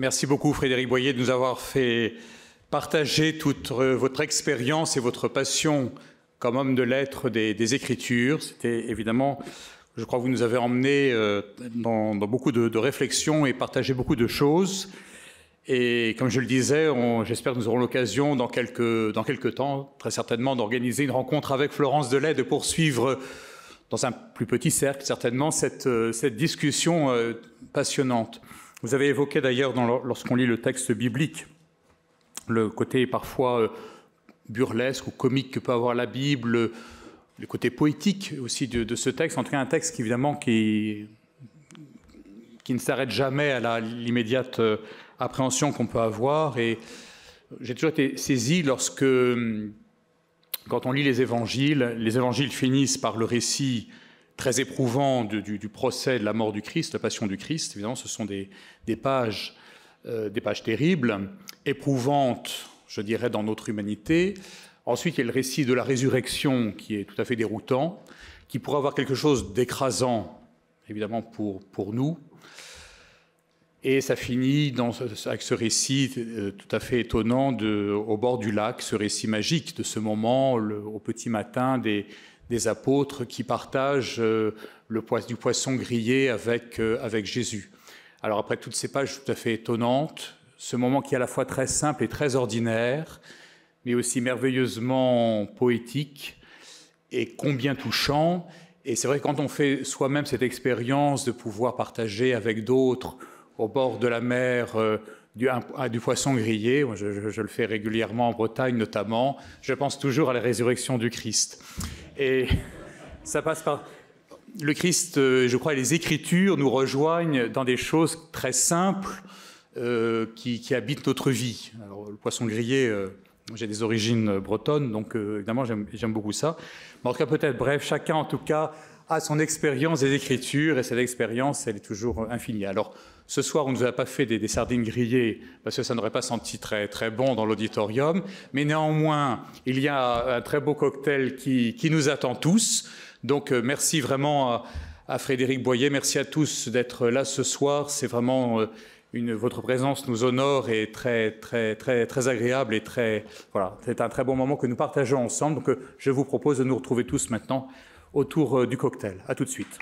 [SPEAKER 2] Merci beaucoup Frédéric Boyer de nous avoir fait partager toute votre expérience et votre passion comme homme de lettres des Écritures. C'était évidemment, je crois que vous nous avez emmenés dans beaucoup de réflexions et partagé beaucoup de choses. Et comme je le disais, j'espère que nous aurons l'occasion dans quelques temps, très certainement, d'organiser une rencontre avec Florence Delay, de poursuivre dans un plus petit cercle, certainement, cette discussion passionnante. Vous avez évoqué d'ailleurs, lorsqu'on lit le texte biblique, le côté parfois burlesque ou comique que peut avoir la Bible, le côté poétique aussi de ce texte, en tout cas un texte qui, évidemment qui ne s'arrête jamais à l'immédiate appréhension qu'on peut avoir. Et j'ai toujours été saisi quand on lit les évangiles finissent par le récit très éprouvant du procès de la mort du Christ, la passion du Christ. Évidemment, ce sont des pages terribles, éprouvantes, je dirais, dans notre humanité. Ensuite, il y a le récit de la résurrection qui est tout à fait déroutant, qui pourrait avoir quelque chose d'écrasant, évidemment, pour nous. Et ça finit avec ce récit tout à fait étonnant au bord du lac, ce récit magique de ce moment, au petit matin, des apôtres qui partagent du poisson grillé avec Jésus. Alors après toutes ces pages tout à fait étonnantes, ce moment qui est à la fois très simple et très ordinaire, mais aussi merveilleusement poétique et combien touchant. Et c'est vrai que quand on fait soi-même cette expérience de pouvoir partager avec d'autres au bord de la mer du poisson grillé, je le fais régulièrement en Bretagne notamment, je pense toujours à la résurrection du Christ. Et ça passe par... Le Christ, je crois, et les Écritures nous rejoignent dans des choses très simples qui habitent notre vie. Alors, le poisson grillé, j'ai des origines bretonnes, donc évidemment j'aime beaucoup ça. Mais en tout cas, peut-être, bref, chacun en tout cas a son expérience des Écritures, et cette expérience, elle est toujours infinie. Alors, ce soir, on ne nous a pas fait des sardines grillées, parce que ça n'aurait pas senti très, très bon dans l'auditorium, mais néanmoins, il y a un très beau cocktail qui nous attend tous. Donc, merci vraiment à Frédéric Boyer, merci à tous d'être là ce soir. C'est vraiment votre présence nous honore et très, très, très, très agréable et voilà, c'est un très bon moment que nous partageons ensemble. Donc, je vous propose de nous retrouver tous maintenant autour du cocktail. À tout de suite.